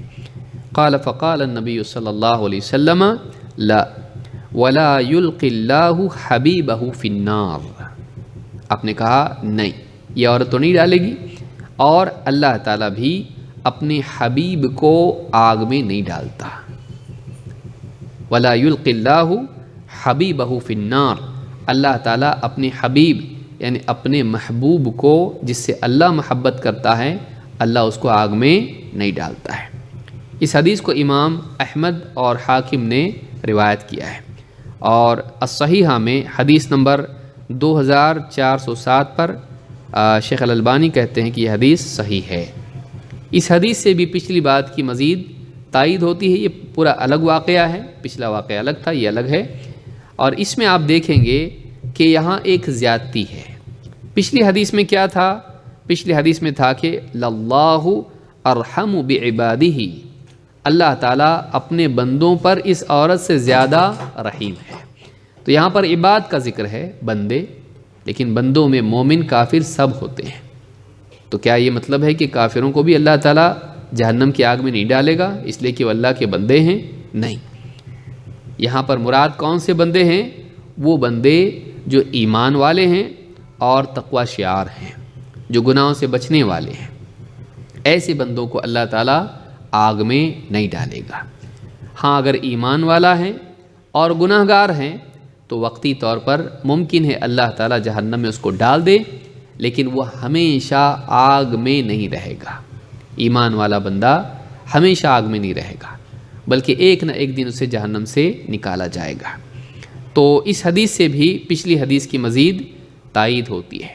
قال فقال النبی صلی اللہ علیہ وسلم لا ولا يلقي الله حبيبه في النار، آپ نے کہا نہیں، یہ عورت تو نہیں ڈالے گی، اور اللہ تعالیٰ بھی اپنے حبیب کو آگ میں نہیں ڈالتا۔ وَلَا يُلْقِ اللَّهُ حَبِيبَهُ فِي النَّارِ، اللہ تعالیٰ اپنے حبیب یعنی اپنے محبوب کو جس سے اللہ محبت کرتا ہے، اللہ اس کو آگ میں نہیں ڈالتا ہے۔ اس حدیث کو امام احمد اور حاکم نے روایت کیا ہے، اور الصحیحہ میں حدیث نمبر 2407 پر شیخ الالبانی کہتے ہیں کہ یہ حدیث صحیح ہے۔ اس حدیث سے بھی پچھلی بات کی مزید تائید ہوتی ہے۔ یہ پورا الگ واقعہ ہے، پچھلا واقعہ الگ تھا، یہ الگ ہے، اور اس میں آپ دیکھیں گے کہ یہاں ایک زیادتی ہے۔ پچھلی حدیث میں کیا تھا؟ پچھلی حدیث میں تھا کہ لَاللَّهُ أَرْحَمُ بِعِبَادِهِ، اللہ تعالیٰ اپنے بندوں پر اس عورت سے زیادہ رحیم ہے۔ تو یہاں پر عباد کا ذکر ہے، بندے، لیکن بندوں میں مومن کافر سب ہوتے ہیں۔ تو کیا یہ مطلب ہے کہ کافروں کو بھی اللہ تعالیٰ جہنم کی آگ میں نہیں ڈالے گا اس لیے کہ وہ اللہ کے بندے ہیں؟ نہیں، یہاں پر مراد کون سے بندے ہیں؟ وہ بندے جو ایمان والے ہیں اور تقوی شعار ہیں، جو گناہوں سے بچنے والے ہیں، ایسے بندوں کو اللہ تعالیٰ آگ میں نہیں ڈالے گا۔ ہاں اگر ایمان والا ہے اور گناہ گار ہیں تو وقتی طور پر ممکن ہے اللہ تعالیٰ جہنم میں اس کو ڈال دے، لیکن وہ ہمیشہ آگ میں نہیں رہے گا۔ ایمان والا بندہ ہمیشہ آگ میں نہیں رہے گا، بلکہ ایک نہ ایک دن اسے جہنم سے نکالا جائے گا۔ تو اس حدیث سے بھی پچھلی حدیث کی مزید تائید ہوتی ہے۔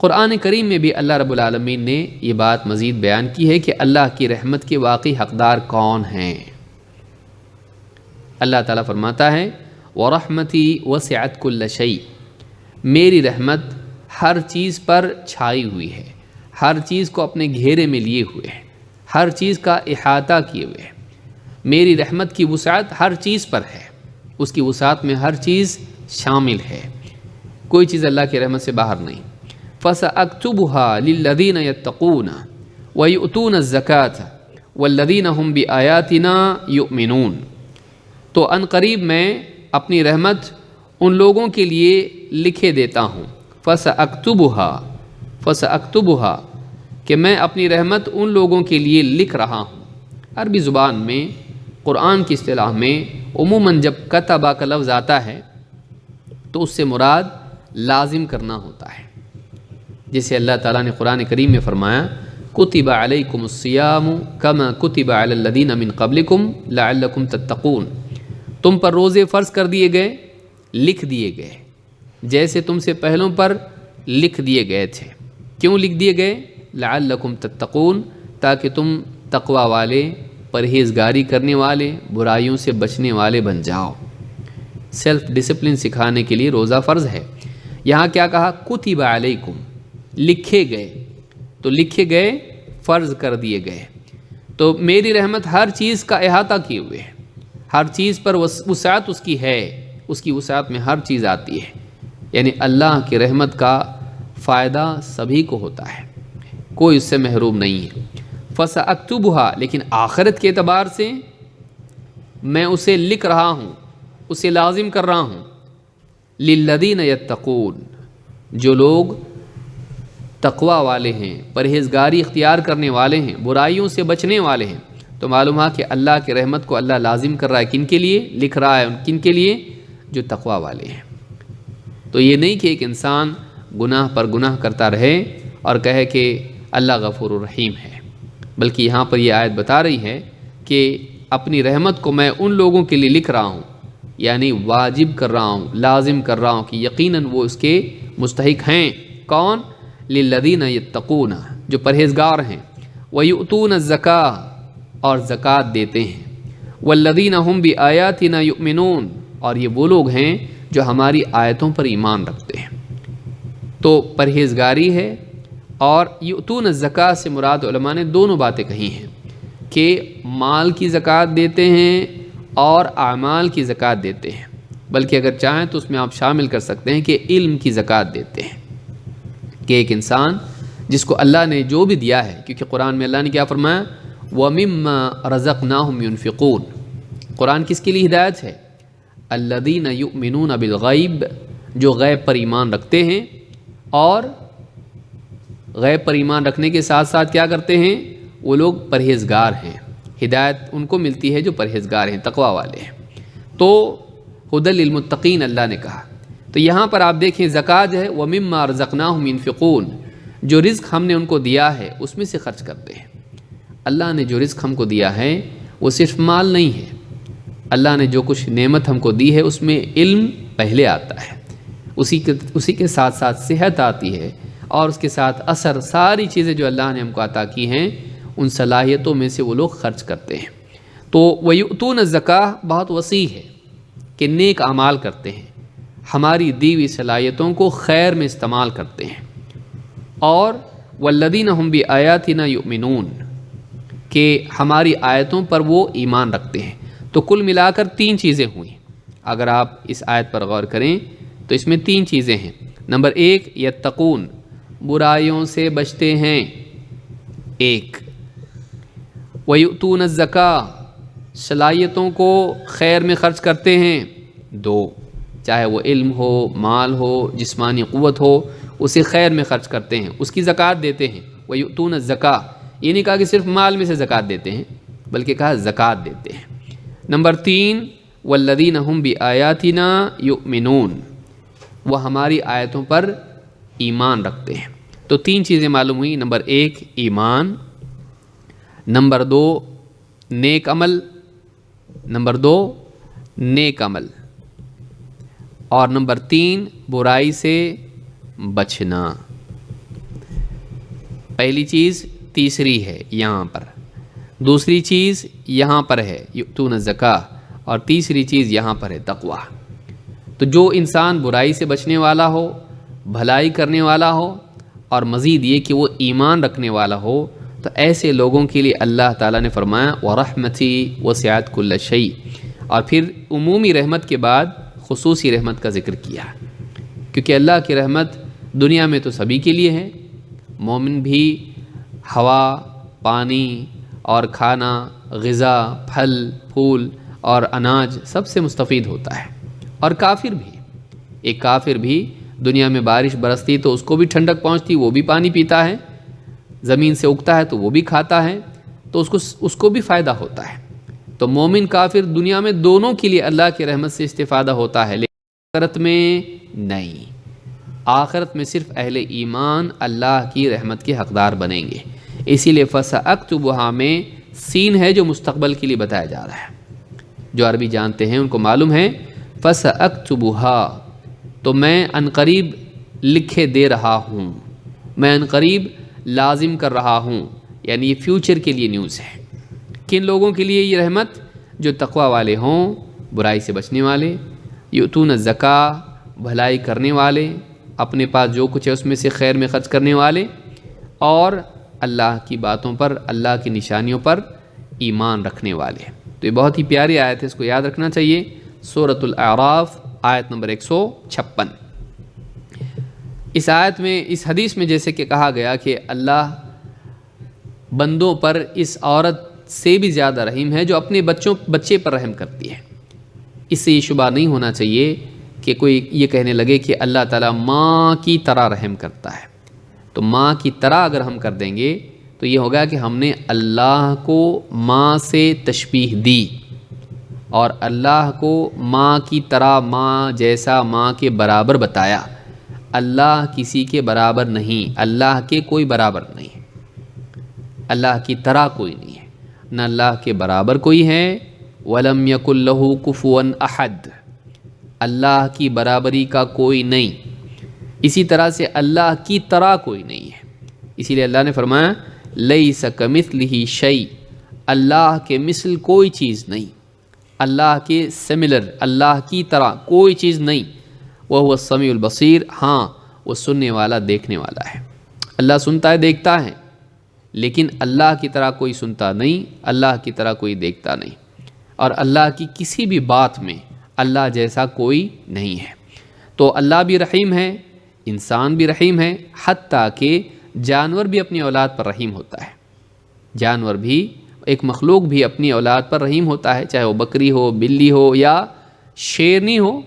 قرآن کریم میں بھی اللہ رب العالمین نے یہ بات مزید بیان کی ہے کہ اللہ کی رحمت کے واقعی حقدار کون ہیں۔ اللہ تعالیٰ فرماتا ہے وَرَحْمَتِي وَسِعَتْ كُلَّ شَيْءٍ، میری رحمت ہر چیز پر چھائی ہوئی ہے، ہر چیز کو اپنے گھیرے میں لیے ہوئے ہے، ہر چیز کا احاطہ کیے ہوئے ہے۔ میری رحمت کی وسعت ہر چیز پر ہے، اس کی وسعت میں ہر چیز شامل ہے، کوئی چیز اللہ کی رحمت سے باہر نہیں۔ فَسَأَكْتُبُهَا لِلَّذِينَ يَتَّقُونَ وَيُؤْتُونَ الزَّكَاةَ وَالَّذِينَ هُمْ بِآيَاتِنَا يُؤْمِنُونَ، تو ان قریب میں اپنی رحمت ان لوگوں کے لیے لکھے دیتا ہوں۔ فَسَأَكْتُبُهَا کہ میں اپنی رحمت ان لوگوں کے لیے لکھ رہا ہوں۔ عربی زبان میں قرآن کی اصطلاح میں عموماً جب کتبہ کا لفظ آتا ہے تو اس سے مراد لازم کرنا ہوتا ہے، جیسے اللہ تعالیٰ نے قرآن کریم میں فرمایا کتب علیکم الصیام کما کتب علی الذین من قبلکم لعلکم تتقون، تم پر روزے فرض کر دیے گئے، لکھ دیے گئے جیسے تم سے پہلوں پر لکھ دیے گئے تھے۔ کیوں لکھ دیے گئے؟ لعلکم تتقون، تاکہ تم تقوی والے، پرہیزگاری کرنے والے، برائیوں سے بچنے والے بن جاؤ۔ سیلف ڈسپلن سکھانے کے لیے روزہ فرض ہے۔ یہاں کیا کہا؟ کتب علیکم، لکھے گئے، تو لکھے گئے فرض کر دیے گئے۔ تو میری رحمت ہر چیز کا احاطہ کیے ہوئے ہے، ہر چیز پر وسعت اس کی ہے، اس کی وسعت میں ہر چیز آتی ہے، یعنی اللہ کی رحمت کا فائدہ سبھی کو ہوتا ہے، کوئی اس سے محروم نہیں ہے۔ فَسَأَكْتُبُهَا، لیکن آخرت کے اعتبار سے میں اسے لکھ رہا ہوں، اسے لازم کر رہا ہوں، لِلَّذِينَ يَتَّقُونَ، جو لوگ تقوی والے ہیں، پرہیزگاری اختیار کرنے والے ہیں، برائیوں سے بچنے والے ہیں۔ تو معلوم ہے کہ اللہ کی رحمت کو اللہ لازم کر رہا ہے کن کے لیے؟ لکھ رہا ہے کن کے لیے؟ جو تقوی والے ہیں۔ تو یہ نہیں کہ ایک انسان گناہ پر گناہ کرتا رہے اور کہے کہ اللہ غفور الرحیم ہے، بلکہ یہاں پر یہ آیت بتا رہی ہے کہ اپنی رحمت کو میں ان لوگوں کے لیے لکھ رہا ہوں، یعنی واجب کر رہا ہوں، لازم کر رہا ہوں کہ یقیناً وہ اس کے مستحق ہیں۔ کون؟ للذین یتقون، جو پرہیزگار ہیں، ویؤتون الزکاۃ، اور زکوٰۃ دیتے ہیں، والذین ہم بآیاتنا یؤمنون، اور یہ وہ لوگ ہیں جو ہماری آیتوں پر ایمان رکھتے ہیں۔ تو پرہیزگاری ہے، اور یؤتون الزکاۃ سے مراد علماء نے دونوں باتیں کہی ہیں کہ مال کی زکوٰۃ دیتے ہیں اور اعمال کی زکوٰۃ دیتے ہیں، بلکہ اگر چاہیں تو اس میں آپ شامل کر سکتے ہیں کہ علم کی زکوٰۃ دیتے ہیں، کہ ایک انسان جس کو اللہ نے جو بھی دیا ہے، کیونکہ قرآن میں اللہ نے کیا فرمایا؟ وَمِمَّا رَزَقْنَاهُمْ يُنْفِقُونَ، قرآن کس کے لیے ہدایت ہے؟ الَّذِينَ يُؤْمِنُونَ بِالْغَيْبِ، جو غیب پر ایمان رکھتے ہیں، اور غیب پر ایمان رکھنے کے ساتھ ساتھ کیا کرتے ہیں؟ وہ لوگ پرہیزگار ہیں، ہدایت ان کو ملتی ہے جو پرہیزگار ہیں، تقوی والے ہیں۔ تو ہدی للمتقین اللہ نے کہا۔ تو یہاں پر آپ دیکھیں زکوٰۃ جو ہے وَمِمَّا رَزَقْنَاهُمْ يُنْفِقُونَ، جو رزق ہم نے ان کو دیا ہے اس میں سے خرچ کرتے ہیں۔ اللہ نے جو رزق ہم کو دیا ہے وہ صرف مال نہیں ہے، اللہ نے جو کچھ نعمت ہم کو دی ہے اس میں علم پہلے آتا ہے، اسی کے ساتھ ساتھ صحت آتی ہے، اور اس کے ساتھ اثر، ساری چیزیں جو اللہ نے ہم کو عطا کی ہیں ان صلاحیتوں میں سے وہ لوگ خرچ کرتے ہیں۔ تو وَيُؤْتُونَ الزَّكَاةَ بہت وسیع ہے کہ نیک اعمال کرتے ہیں، ہماری دی ہوئی صلاحیتوں کو خیر میں استعمال کرتے ہیں، اور وَالَّذِينَ هُمْ بِآيَاتِنَا يُؤْمِنُونَ، کہ ہماری آیتوں پر وہ ایمان رکھتے ہیں۔ تو کل ملا کر 3 چیزیں ہوئیں۔ اگر آپ اس آیت پر غور کریں تو اس میں 3 چیزیں ہیں۔ نمبر 1 یتقون، برائیوں سے بچتے ہیں، 1۔ وَيُؤْتُونَ الزَّكَاةَ، صلاحیتوں کو خیر میں خرچ کرتے ہیں، 2۔ چاہے وہ علم ہو، مال ہو، جسمانی قوت ہو، اسے خیر میں خرچ کرتے ہیں، اس کی زکوٰۃ دیتے ہیں۔ وَيُؤْتُونَ الزَّكَاةَ، یہ نہیں کہا کہ صرف مال میں سے زکوٰۃ دیتے ہیں، بلکہ کہا زکوٰۃ دیتے ہیں۔ نمبر 3 وَالَّذِينَ هُمْ بِآيَاتِنَا يُؤْمِنُونَ، وہ ہماری آیتوں پر ایمان رکھتے ہیں۔ تو 3 چیزیں معلوم ہوئی۔ نمبر 1 ایمان، نمبر 2 نیک عمل، نمبر 2 نیک عمل، اور نمبر 3 برائی سے بچنا۔ پہلی چیز تیسری ہے یہاں پر، دوسری چیز یہاں پر ہے یؤتون الزکاۃ، اور تیسری چیز یہاں پر ہے تقوی۔ تو جو انسان برائی سے بچنے والا ہو، بھلائی کرنے والا ہو، اور مزید یہ کہ وہ ایمان رکھنے والا ہو، تو ایسے لوگوں کے لیے اللہ تعالیٰ نے فرمایا وَرَحْمَتِي وَسِعَتْ كُلَّ شَيْءٍ، اور پھر عمومی رحمت کے بعد خصوصی رحمت کا ذکر کیا، کیونکہ اللہ کی رحمت دنیا میں تو سبھی کے لیے ہے۔ مومن بھی ہوا، پانی اور کھانا، غذا، پھل پھول اور اناج سب سے مستفید ہوتا ہے، اور کافر بھی۔ ایک کافر بھی دنیا میں بارش برستی تو اس کو بھی ٹھنڈک پہنچتی، وہ بھی پانی پیتا ہے، زمین سے اگتا ہے تو وہ بھی کھاتا ہے، تو اس کو بھی فائدہ ہوتا ہے۔ تو مومن کافر دنیا میں دونوں کے لیے اللہ کی رحمت سے استفادہ ہوتا ہے، لیکن آخرت میں نہیں۔ آخرت میں صرف اہل ایمان اللہ کی رحمت کے حقدار بنیں گے۔ اسی لیے فَسَأَكْتُبُهَا میں سین ہے جو مستقبل کے لیے بتایا جا رہا ہے۔ جو عربی جانتے ہیں ان کو معلوم ہے فَسَأَكْتُبُهَا، تو میں عنقریب لکھے دے رہا ہوں، میں عنقریب لازم کر رہا ہوں، یعنی یہ فیوچر کے لیے نیوز ہے۔ کن لوگوں کے لیے یہ رحمت؟ جو تقوی والے ہوں، برائی سے بچنے والے، یؤتون الزکاۃ، بھلائی کرنے والے، اپنے پاس جو کچھ ہے اس میں سے خیر میں خرچ کرنے والے، اور اللہ کی باتوں پر، اللہ کی نشانیوں پر ایمان رکھنے والے۔ تو یہ بہت ہی پیاری آیت ہے، اس کو یاد رکھنا چاہیے۔ سورۃ الاعراف آیت نمبر 156۔ اس آیت میں، اس حدیث میں جیسے کہ کہا گیا کہ اللہ بندوں پر اس عورت سے بھی زیادہ رحیم ہے جو اپنے بچے پر رحم کرتی ہے۔ اس سے یہ شبہ نہیں ہونا چاہیے کہ کوئی یہ کہنے لگے کہ اللہ تعالیٰ ماں کی طرح رحم کرتا ہے۔ تو ماں کی طرح اگر ہم کر دیں گے تو یہ ہوگا کہ ہم نے اللہ کو ماں سے تشبیہ دی، اور اللہ کو ماں کی طرح، ماں جیسا، ماں کے برابر بتایا۔ اللہ کسی کے برابر نہیں، اللہ کے کوئی برابر نہیں، اللہ کی طرح کوئی نہیں ہے، نہ اللہ کے برابر کوئی ہے۔ وَلَمْ يَكُنْ لَهُ كُفُوًا أَحَدٌ، اللہ کی برابری کا کوئی نہیں، اسی طرح سے اللہ کی طرح کوئی نہیں ہے۔ اسی لیے اللہ نے فرمایا لَيْسَ كَمِثْلِهِ شَيْءٌ، اللہ کے مثل کوئی چیز نہیں، اللہ کے سملر، اللہ کی طرح کوئی چیز نہیں۔ وَهُوَ السَّمِيعُ الْبَصِيرُ، ہاں وہ سننے والا، دیکھنے والا ہے۔ اللہ سنتا ہے، دیکھتا ہے، لیکن اللہ کی طرح کوئی سنتا نہیں، اللہ کی طرح کوئی دیکھتا نہیں، اور اللہ کی کسی بھی بات میں اللہ جیسا کوئی نہیں ہے۔ تو اللہ بھی رحیم ہے، انسان بھی رحیم ہے، حتیٰ کہ جانور بھی اپنی اولاد پر رحیم ہوتا ہے۔ جانور بھی، ایک مخلوق بھی اپنی اولاد پر رحیم ہوتا ہے، چاہے وہ بکری ہو، بلی ہو یا شیرنی ہو،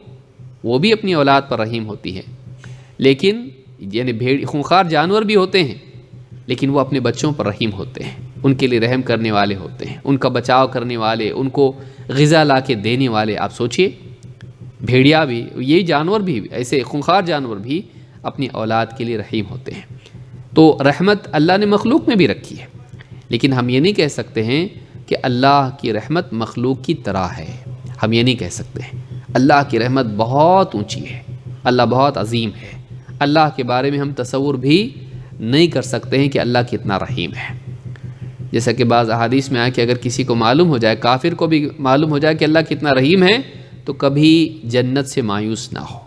وہ بھی اپنی اولاد پر رحیم ہوتی ہے۔ لیکن یعنی بھیڑ خونخوار جانور بھی ہوتے ہیں لیکن وہ اپنے بچوں پر رحیم ہوتے ہیں، ان کے لیے رحم کرنے والے ہوتے ہیں، ان کا بچاؤ کرنے والے، ان کو غذا لا کے دینے والے۔ آپ سوچئے بھیڑیا بھی، یہ جانور بھی، ایسے خونخوار جانور بھی اپنی اولاد کے لیے رحیم ہوتے ہیں۔ تو رحمت اللہ نے مخلوق میں بھی رکھی ہے، لیکن ہم یہ نہیں کہہ سکتے ہیں کہ اللہ کی رحمت مخلوق کی طرح ہے، ہم یہ نہیں کہہ سکتے ہیں۔ اللہ کی رحمت بہت اونچی ہے، اللہ بہت عظیم ہے، اللہ کے بارے میں ہم تصور بھی نہیں کر سکتے ہیں کہ اللہ کتنا رحیم ہے۔ جیسا کہ بعض احادیث میں آیا کہ اگر کسی کو معلوم ہو جائے، کافر کو بھی معلوم ہو جائے کہ اللہ کتنا رحیم ہے، تو کبھی جنت سے مایوس نہ ہو۔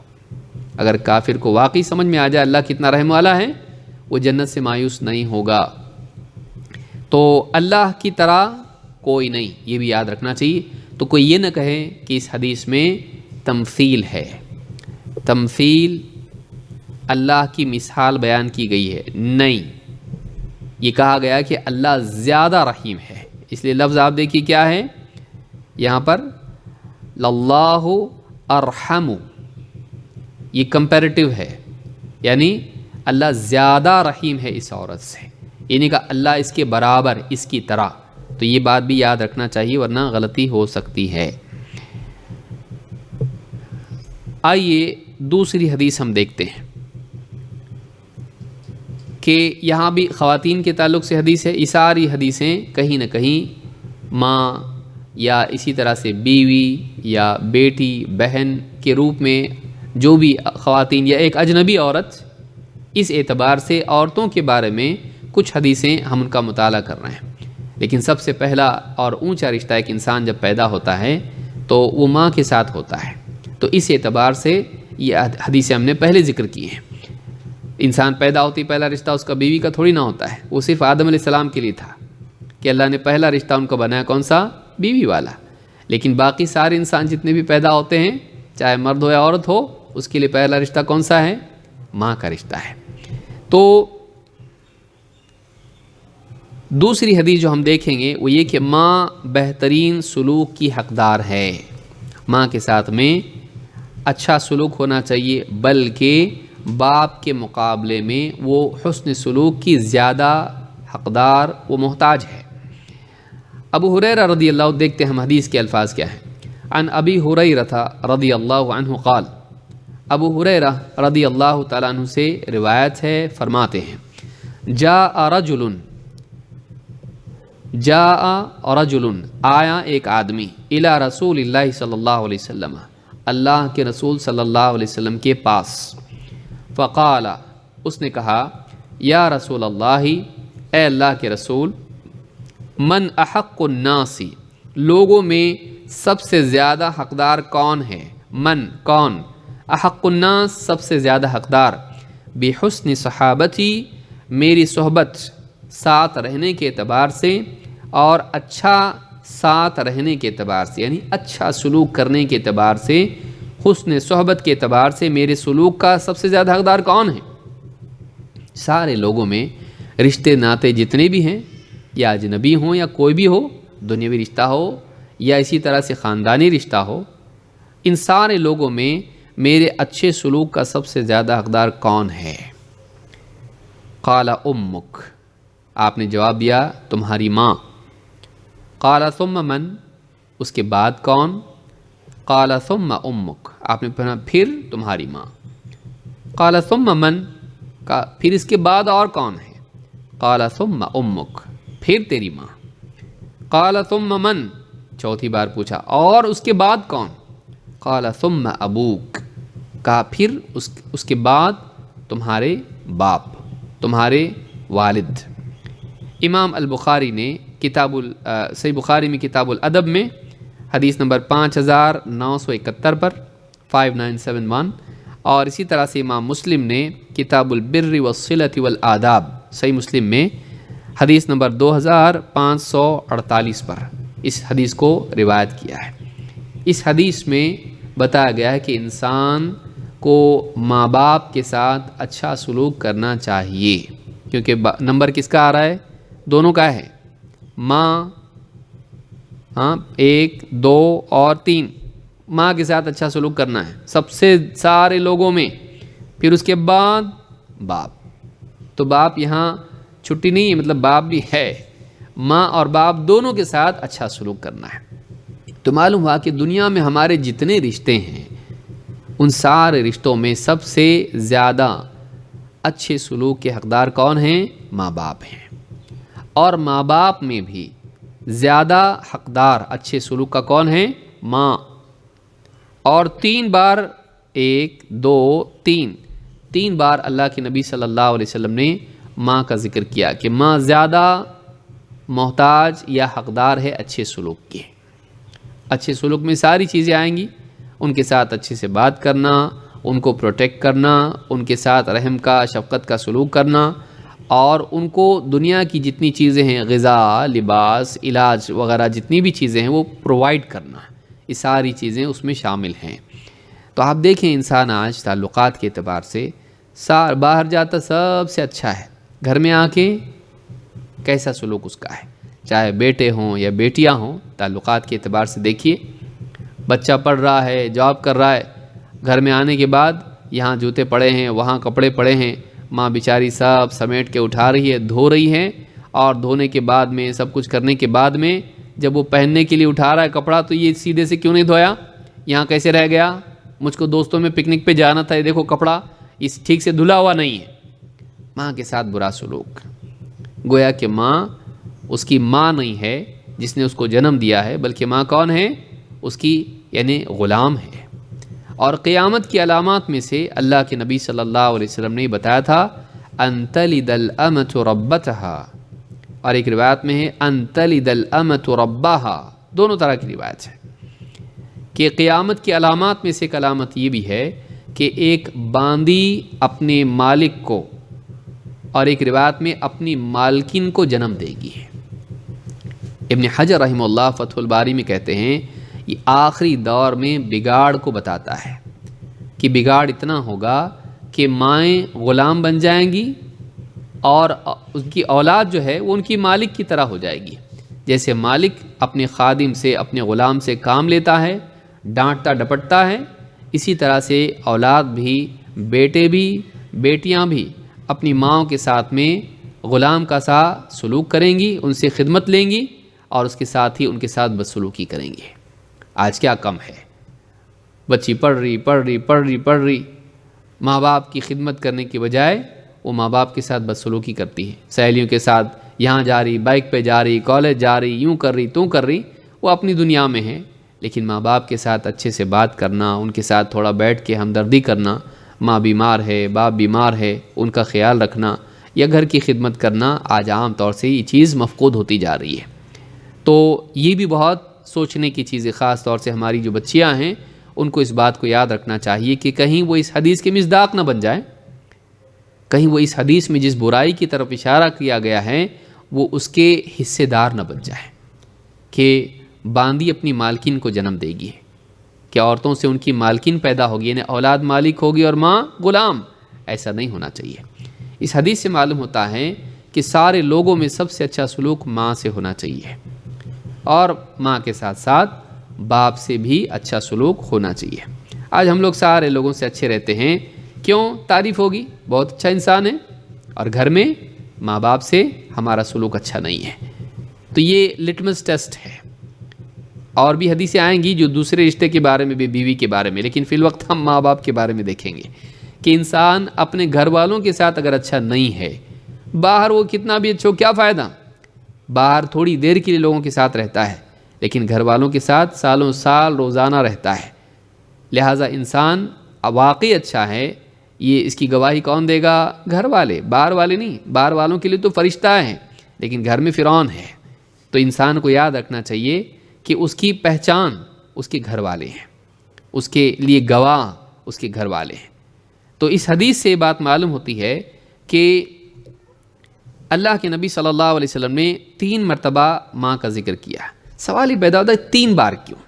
اگر کافر کو واقعی سمجھ میں آ جائے اللہ کتنا رحم والا ہے، وہ جنت سے مایوس نہیں ہوگا۔ تو اللہ کی طرح کوئی نہیں، یہ بھی یاد رکھنا چاہیے۔ تو کوئی یہ نہ کہے کہ اس حدیث میں تمثیل ہے، تمثیل اللہ کی مثال بیان کی گئی ہے، نہیں، یہ کہا گیا کہ اللہ زیادہ رحیم ہے۔ اس لیے لفظ آپ دیکھیے کیا ہے یہاں پر، للہ ارحم، یہ کمپیریٹیو ہے، یعنی اللہ زیادہ رحیم ہے اس عورت سے، یعنی کہ اللہ اس کے برابر، اس کی طرح۔ تو یہ بات بھی یاد رکھنا چاہیے ورنہ غلطی ہو سکتی ہے۔ آئیے دوسری حدیث ہم دیکھتے ہیں کہ یہاں بھی خواتین کے تعلق سے حدیث ہے۔ یہ ساری حدیثیں کہیں نہ کہیں ماں یا اسی طرح سے بیوی یا بیٹی، بہن کے روپ میں جو بھی خواتین یا ایک اجنبی عورت، اس اعتبار سے عورتوں کے بارے میں کچھ حدیثیں ہم ان کا مطالعہ کر رہے ہیں۔ لیکن سب سے پہلا اور اونچا رشتہ ایک انسان جب پیدا ہوتا ہے تو وہ ماں کے ساتھ ہوتا ہے، تو اس اعتبار سے یہ حدیثیں ہم نے پہلے ذکر کی ہیں۔ انسان پیدا ہوتی پہلا رشتہ اس کا بیوی کا تھوڑی نہ ہوتا ہے، وہ صرف آدم علیہ السلام کے لیے تھا کہ اللہ نے پہلا رشتہ ان کو بنایا کون سا؟ بیوی والا۔ لیکن باقی سارے انسان جتنے بھی پیدا ہوتے ہیں، چاہے مرد ہو یا عورت ہو، اس کے لیے پہلا رشتہ کون سا ہے؟ ماں کا رشتہ ہے۔ تو دوسری حدیث جو ہم دیکھیں گے وہ یہ کہ ماں بہترین سلوک کی حقدار ہے، ماں کے ساتھ میں اچھا سلوک ہونا چاہیے، بلکہ باپ کے مقابلے میں وہ حسن سلوک کی زیادہ حقدار، وہ محتاج ہے۔ ابو ہریرہ رضی اللہ عنہ، دیکھتے ہیں ہم حدیث کے الفاظ کیا ہیں۔ عن ابی ہریرہ رضی اللہ عنہ قال، ابو ہریرہ رضی اللہ تعالیٰ عنہ سے روایت ہے، فرماتے ہیں جاء رجل، آیا ایک آدمی، الی رسول اللہ صلی اللہ علیہ وسلم، اللہ کے رسول صلی اللہ علیہ وسلم کے پاس، فقال، اس نے کہا، یا رسول اللہ، اے اللہ کے رسول، من احق الناس، لوگوں میں سب سے زیادہ حقدار کون ہے؟ من، کون؟ احق الناس، سب سے زیادہ حقدار، بحسن صحابتی، میری صحبت، ساتھ رہنے کے اعتبار سے اور اچھا ساتھ رہنے کے اعتبار سے، یعنی اچھا سلوک کرنے کے اعتبار سے، حسن صحبت کے اعتبار سے میرے سلوک کا سب سے زیادہ حقدار کون ہے؟ سارے لوگوں میں رشتے ناتے جتنے بھی ہیں، یا اجنبی ہوں یا کوئی بھی ہو، دنیاوی رشتہ ہو یا اسی طرح سے خاندانی رشتہ ہو، ان سارے لوگوں میں میرے اچھے سلوک کا سب سے زیادہ حقدار کون ہے؟ قال امک، آپ نے جواب دیا تمہاری ماں۔ قال ثم من، اس کے بعد کون؟ قال ثم امک، آپ نے پڑھا پھر تمہاری ماں۔ قال ثم من، پھر اس کے بعد اور کون ہے؟ قال ثم امک، پھر تیری ماں۔ قال ثم من، چوتھی بار پوچھا اور اس کے بعد کون؟ قال ثم ابوک، کہا پھر اس کے بعد تمہارے باپ، تمہارے والد۔ امام البخاری نے صحیح بخاری میں کتاب الادب میں حدیث نمبر 5971 پر 5971، اور اسی طرح سے امام مسلم نے کتاب البر والصلة والآداب صحیح مسلم میں حدیث نمبر 2548 پر اس حدیث کو روایت کیا ہے۔ اس حدیث میں بتایا گیا ہے کہ انسان کو ماں باپ کے ساتھ اچھا سلوک کرنا چاہیے، کیونکہ نمبر کس کا آ رہا ہے؟ دونوں کا ہے، ماں، 1 2 اور 3، ماں کے ساتھ اچھا سلوک کرنا ہے سب سے سارے لوگوں میں، پھر اس کے بعد باپ. تو باپ یہاں چھٹی نہیں ہے، مطلب باپ بھی ہے. ماں اور باپ دونوں کے ساتھ اچھا سلوک کرنا ہے. تو معلوم ہوا کہ دنیا میں ہمارے جتنے رشتے ہیں ان سارے رشتوں میں سب سے زیادہ اچھے سلوک کے حقدار کون ہیں؟ ماں باپ ہیں. اور ماں باپ میں بھی زیادہ حقدار اچھے سلوک کا کون ہے؟ ماں. اور 3 بار، 1 2 3 بار اللہ کے نبی صلی اللہ علیہ وسلم نے ماں کا ذکر کیا کہ ماں زیادہ محتاج یا حقدار ہے اچھے سلوک کے. اچھے سلوک میں ساری چیزیں آئیں گی، ان کے ساتھ اچھے سے بات کرنا، ان کو پروٹیکٹ کرنا، ان کے ساتھ رحم کا، شفقت کا سلوک کرنا، اور ان کو دنیا کی جتنی چیزیں ہیں، غذا، لباس، علاج وغیرہ جتنی بھی چیزیں ہیں وہ پرووائڈ کرنا. یہ ساری چیزیں اس میں شامل ہیں. تو آپ دیکھیں انسان آج تعلقات کے اعتبار سے باہر جاتا سب سے اچھا ہے، گھر میں آ کے کیسا سلوک اس کا ہے، چاہے بیٹے ہوں یا بیٹیاں ہوں. تعلقات کے اعتبار سے دیکھیے، بچہ پڑھ رہا ہے، جاب کر رہا ہے، گھر میں آنے کے بعد یہاں جوتے پڑے ہیں، وہاں کپڑے پڑے ہیں، ماں بیچاری سب سمیٹ کے اٹھا رہی ہے، دھو رہی ہے، اور دھونے کے بعد میں سب کچھ کرنے کے بعد میں جب وہ پہننے کے لیے اٹھا رہا ہے کپڑا تو یہ سیدھے سے کیوں نہیں دھویا، یہاں کیسے رہ گیا، مجھ کو دوستوں میں پکنک پہ جانا تھا، یہ دیکھو کپڑا اس ٹھیک سے دھلا ہوا نہیں ہے. ماں کے ساتھ برا سلوک، گویا کہ ماں اس کی ماں نہیں ہے جس نے اس کو جنم دیا ہے، بلکہ ماں کون ہے؟ اس کی یعنی غلام ہے. اور قیامت کی علامات میں سے اللہ کے نبی صلی اللہ علیہ وسلم نے بتایا تھا ان تلد الامۃ ربتہا، اور ایک روایت میں ہے ان تلد الامۃ ربہا. دونوں طرح کی روایت ہے کہ قیامت کی علامات میں سے ایک علامت یہ بھی ہے کہ ایک باندی اپنے مالک کو، اور ایک روایت میں اپنی مالکن کو جنم دے گی. ابن حجر رحمہ اللہ فتح الباری میں کہتے ہیں یہ آخری دور میں بگاڑ کو بتاتا ہے کہ بگاڑ اتنا ہوگا کہ مائیں غلام بن جائیں گی اور ان کی اولاد جو ہے وہ ان کی مالک کی طرح ہو جائے گی. جیسے مالک اپنے خادم سے، اپنے غلام سے کام لیتا ہے، ڈانٹتا ڈپٹتا ہے، اسی طرح سے اولاد بھی، بیٹے بھی، بیٹیاں بھی اپنی ماؤں کے ساتھ میں غلام کا سا سلوک کریں گی، ان سے خدمت لیں گی، اور اس کے ساتھ ہی ان کے ساتھ بدسلوکی کریں گے. آج کیا کم ہے، بچی پڑھ رہی، ماں باپ کی خدمت کرنے کی بجائے وہ ماں باپ کے ساتھ بدسلوکی کرتی ہے. سہیلیوں کے ساتھ یہاں جا رہی، بائک پہ جا رہی، کالج جا رہی، یوں کر رہی توں کر رہی، وہ اپنی دنیا میں ہے. لیکن ماں باپ کے ساتھ اچھے سے بات کرنا، ان کے ساتھ تھوڑا بیٹھ کے ہمدردی کرنا، ماں بیمار ہے، باپ بیمار ہے، ان کا خیال رکھنا یا گھر کی خدمت کرنا آج عام طور سے یہ چیز مفقود ہوتی جا رہی ہے. تو یہ بھی بہت سوچنے کی چیز ہے، خاص طور سے ہماری جو بچیاں ہیں ان کو اس بات کو یاد رکھنا چاہیے کہ کہیں وہ اس حدیث کے مصداق نہ بن جائیں، کہیں وہ اس حدیث میں جس برائی کی طرف اشارہ کیا گیا ہے وہ اس کے حصے دار نہ بن جائیں کہ باندی اپنی مالکن کو جنم دے گی، کہ عورتوں سے ان کی مالکن پیدا ہوگی، یعنی اولاد مالک ہوگی اور ماں غلام. ایسا نہیں ہونا چاہیے. اس حدیث سے معلوم ہوتا ہے کہ سارے لوگوں میں سب سے اچھا سلوک ماں سے ہونا چاہیے، اور ماں کے ساتھ ساتھ باپ سے بھی اچھا سلوک ہونا چاہیے. آج ہم لوگ سارے لوگوں سے اچھے رہتے ہیں، کیوں؟ تعریف ہوگی بہت اچھا انسان ہے، اور گھر میں ماں باپ سے ہمارا سلوک اچھا نہیں ہے. تو یہ لٹمس ٹیسٹ ہے. اور بھی حدیثیں آئیں گی جو دوسرے رشتے کے بارے میں بھی، بیوی کے بارے میں، لیکن فی الوقت ہم ماں باپ کے بارے میں دیکھیں گے کہ انسان اپنے گھر والوں کے ساتھ اگر اچھا نہیں ہے، باہر وہ کتنا بھی اچھا ہو کیا فائدہ، باہر تھوڑی دیر کے لیے لوگوں کے ساتھ رہتا ہے، لیکن گھر والوں کے ساتھ سالوں سال روزانہ رہتا ہے. لہٰذا انسان واقعی اچھا ہے، یہ اس کی گواہی کون دے گا؟ گھر والے، باہر والے نہیں. باہر والوں کے لیے تو فرشتہ ہیں، لیکن گھر میں فرعون ہے. تو انسان کو یاد رکھنا چاہیے کہ اس کی پہچان اس کے گھر والے ہیں، اس کے لیے گواہ اس کے گھر والے ہیں. تو اس حدیث سے بات معلوم ہوتی ہے کہ اللہ کے نبی صلی اللہ علیہ وسلم نے 3 مرتبہ ماں کا ذکر کیا. سوال یہ پیدا ہوتا ہے 3 بار کیوں،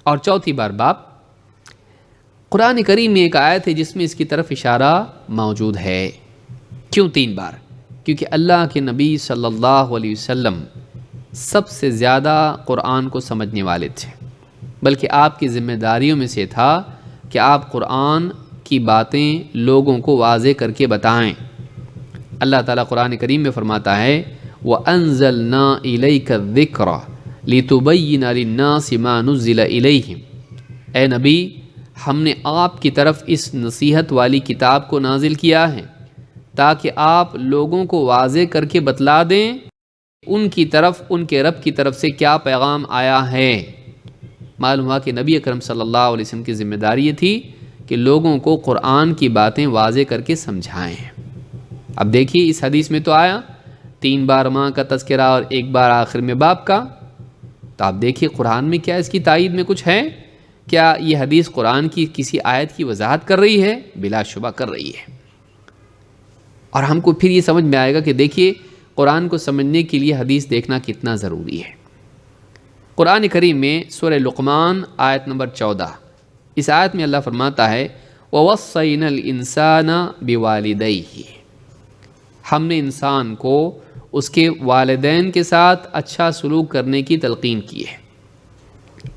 اور چوتھی بار باپ؟ قرآن کریم میں ایک آیت ہے جس میں اس کی طرف اشارہ موجود ہے. کیوں 3 بار؟ کیونکہ اللہ کے نبی صلی اللہ علیہ وسلم سب سے زیادہ قرآن کو سمجھنے والے تھے، بلکہ آپ کی ذمہ داریوں میں سے تھا کہ آپ قرآن کی باتیں لوگوں کو واضح کر کے بتائیں۔ اللہ تعالیٰ قرآن کریم میں فرماتا ہے وَأَنزَلْنَا إِلَيْكَ الذِّكْرَ لِتُبَيِّنَ لِلنَّاسِ مَا نُزِّلَ إِلَيْهِمْ، اے نبی ہم نے آپ کی طرف اس نصیحت والی کتاب کو نازل کیا ہے تاکہ آپ لوگوں کو واضح کر کے بتلا دیں ان کی طرف ان کے رب کی طرف سے کیا پیغام آیا ہے۔ معلوم ہوا کہ نبی اکرم صلی اللہ علیہ وسلم کی ذمہ داری یہ تھی کہ لوگوں کو قرآن کی باتیں واضح کر کے سمجھائیں۔ اب دیکھیے اس حدیث میں تو آیا 3 بار ماں کا تذکرہ اور 1 بار آخر میں باپ کا، تو آپ دیکھیے قرآن میں کیا اس کی تائید میں کچھ ہے؟ کیا یہ حدیث قرآن کی کسی آیت کی وضاحت کر رہی ہے؟ بلا شبہ کر رہی ہے۔ اور ہم کو پھر یہ سمجھ میں آئے گا کہ دیکھیے قرآن کو سمجھنے کے لیے حدیث دیکھنا کتنا ضروری ہے۔ قرآن کریم میں سورہ لقمان آیت نمبر 14، اس آیت میں اللہ فرماتا ہے وَوَصَّيْنَا الْإِنسَانَ بِوَالِدَيْهِ، ہم نے انسان کو اس کے والدین کے ساتھ اچھا سلوک کرنے کی تلقین کی ہے۔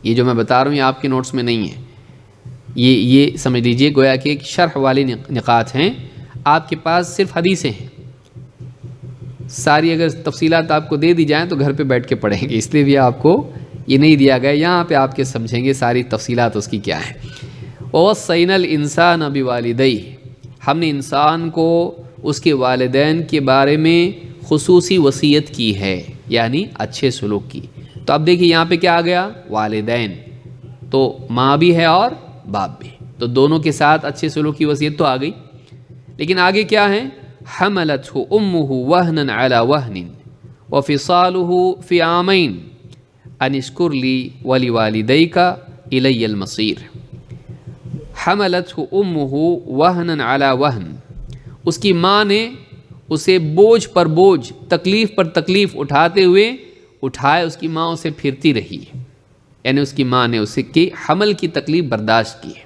یہ جو میں بتا رہا ہوں یہ آپ کے نوٹس میں نہیں ہے، یہ سمجھ لیجئے گویا کہ ایک شرح والی نقاط ہیں، آپ کے پاس صرف حدیثیں ہیں، ساری اگر تفصیلات آپ کو دے دی جائیں تو گھر پہ بیٹھ کے پڑھیں گے، اس لیے بھی آپ کو یہ نہیں دیا گیا، یہاں پہ آپ کے سمجھیں گے ساری تفصیلات اس کی کیا ہیں۔ وَوَصَّيْنَا الْإِنسَانَ بِوَالِدَيْهِ، ہم نے انسان کو اس کے والدین کے بارے میں خصوصی وصیت کی ہے، یعنی اچھے سلوک کی۔ تو اب دیکھیے یہاں پہ کیا آ گیا؟ والدین، تو ماں بھی ہے اور باپ بھی، تو دونوں کے ساتھ اچھے سلوک کی وصیت تو آ گئی، لیکن آگے کیا ہے؟ حملته امه وهنا على وهن وفصاله في عامين ان اشكر لي ولوالديك الي المصير۔ حملته امه وهنا على وهن، اس کی ماں نے اسے بوجھ پر بوجھ، تکلیف پر تکلیف اٹھاتے ہوئے اٹھائے، اس کی ماں اسے پھرتی رہی، یعنی اس کی ماں نے اسے کی حمل کی تکلیف برداشت کی۔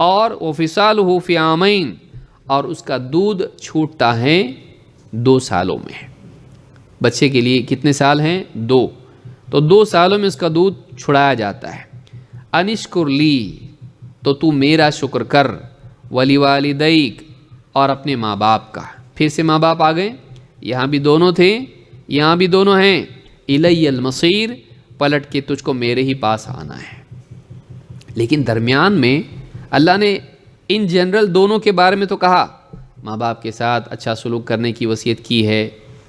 اور وفصاله في عامين، اور اس کا دودھ چھوٹتا ہے 2 سالوں میں۔ بچے کے لیے کتنے سال ہیں؟ 2، تو 2 سالوں میں اس کا دودھ چھڑایا جاتا ہے۔ انشکر لی، تو تو میرا شکر کر، ولی والدیک، اور اپنے ماں باپ کا۔ پھر سے ماں باپ آ گئے، یہاں بھی دونوں تھے، یہاں بھی دونوں ہیں۔ الی المصیر، پلٹ کے تجھ کو میرے ہی پاس آنا ہے۔ لیکن درمیان میں اللہ نے ان جنرل دونوں کے بارے میں تو کہا، ماں باپ کے ساتھ اچھا سلوک کرنے کی وصیت کی ہے،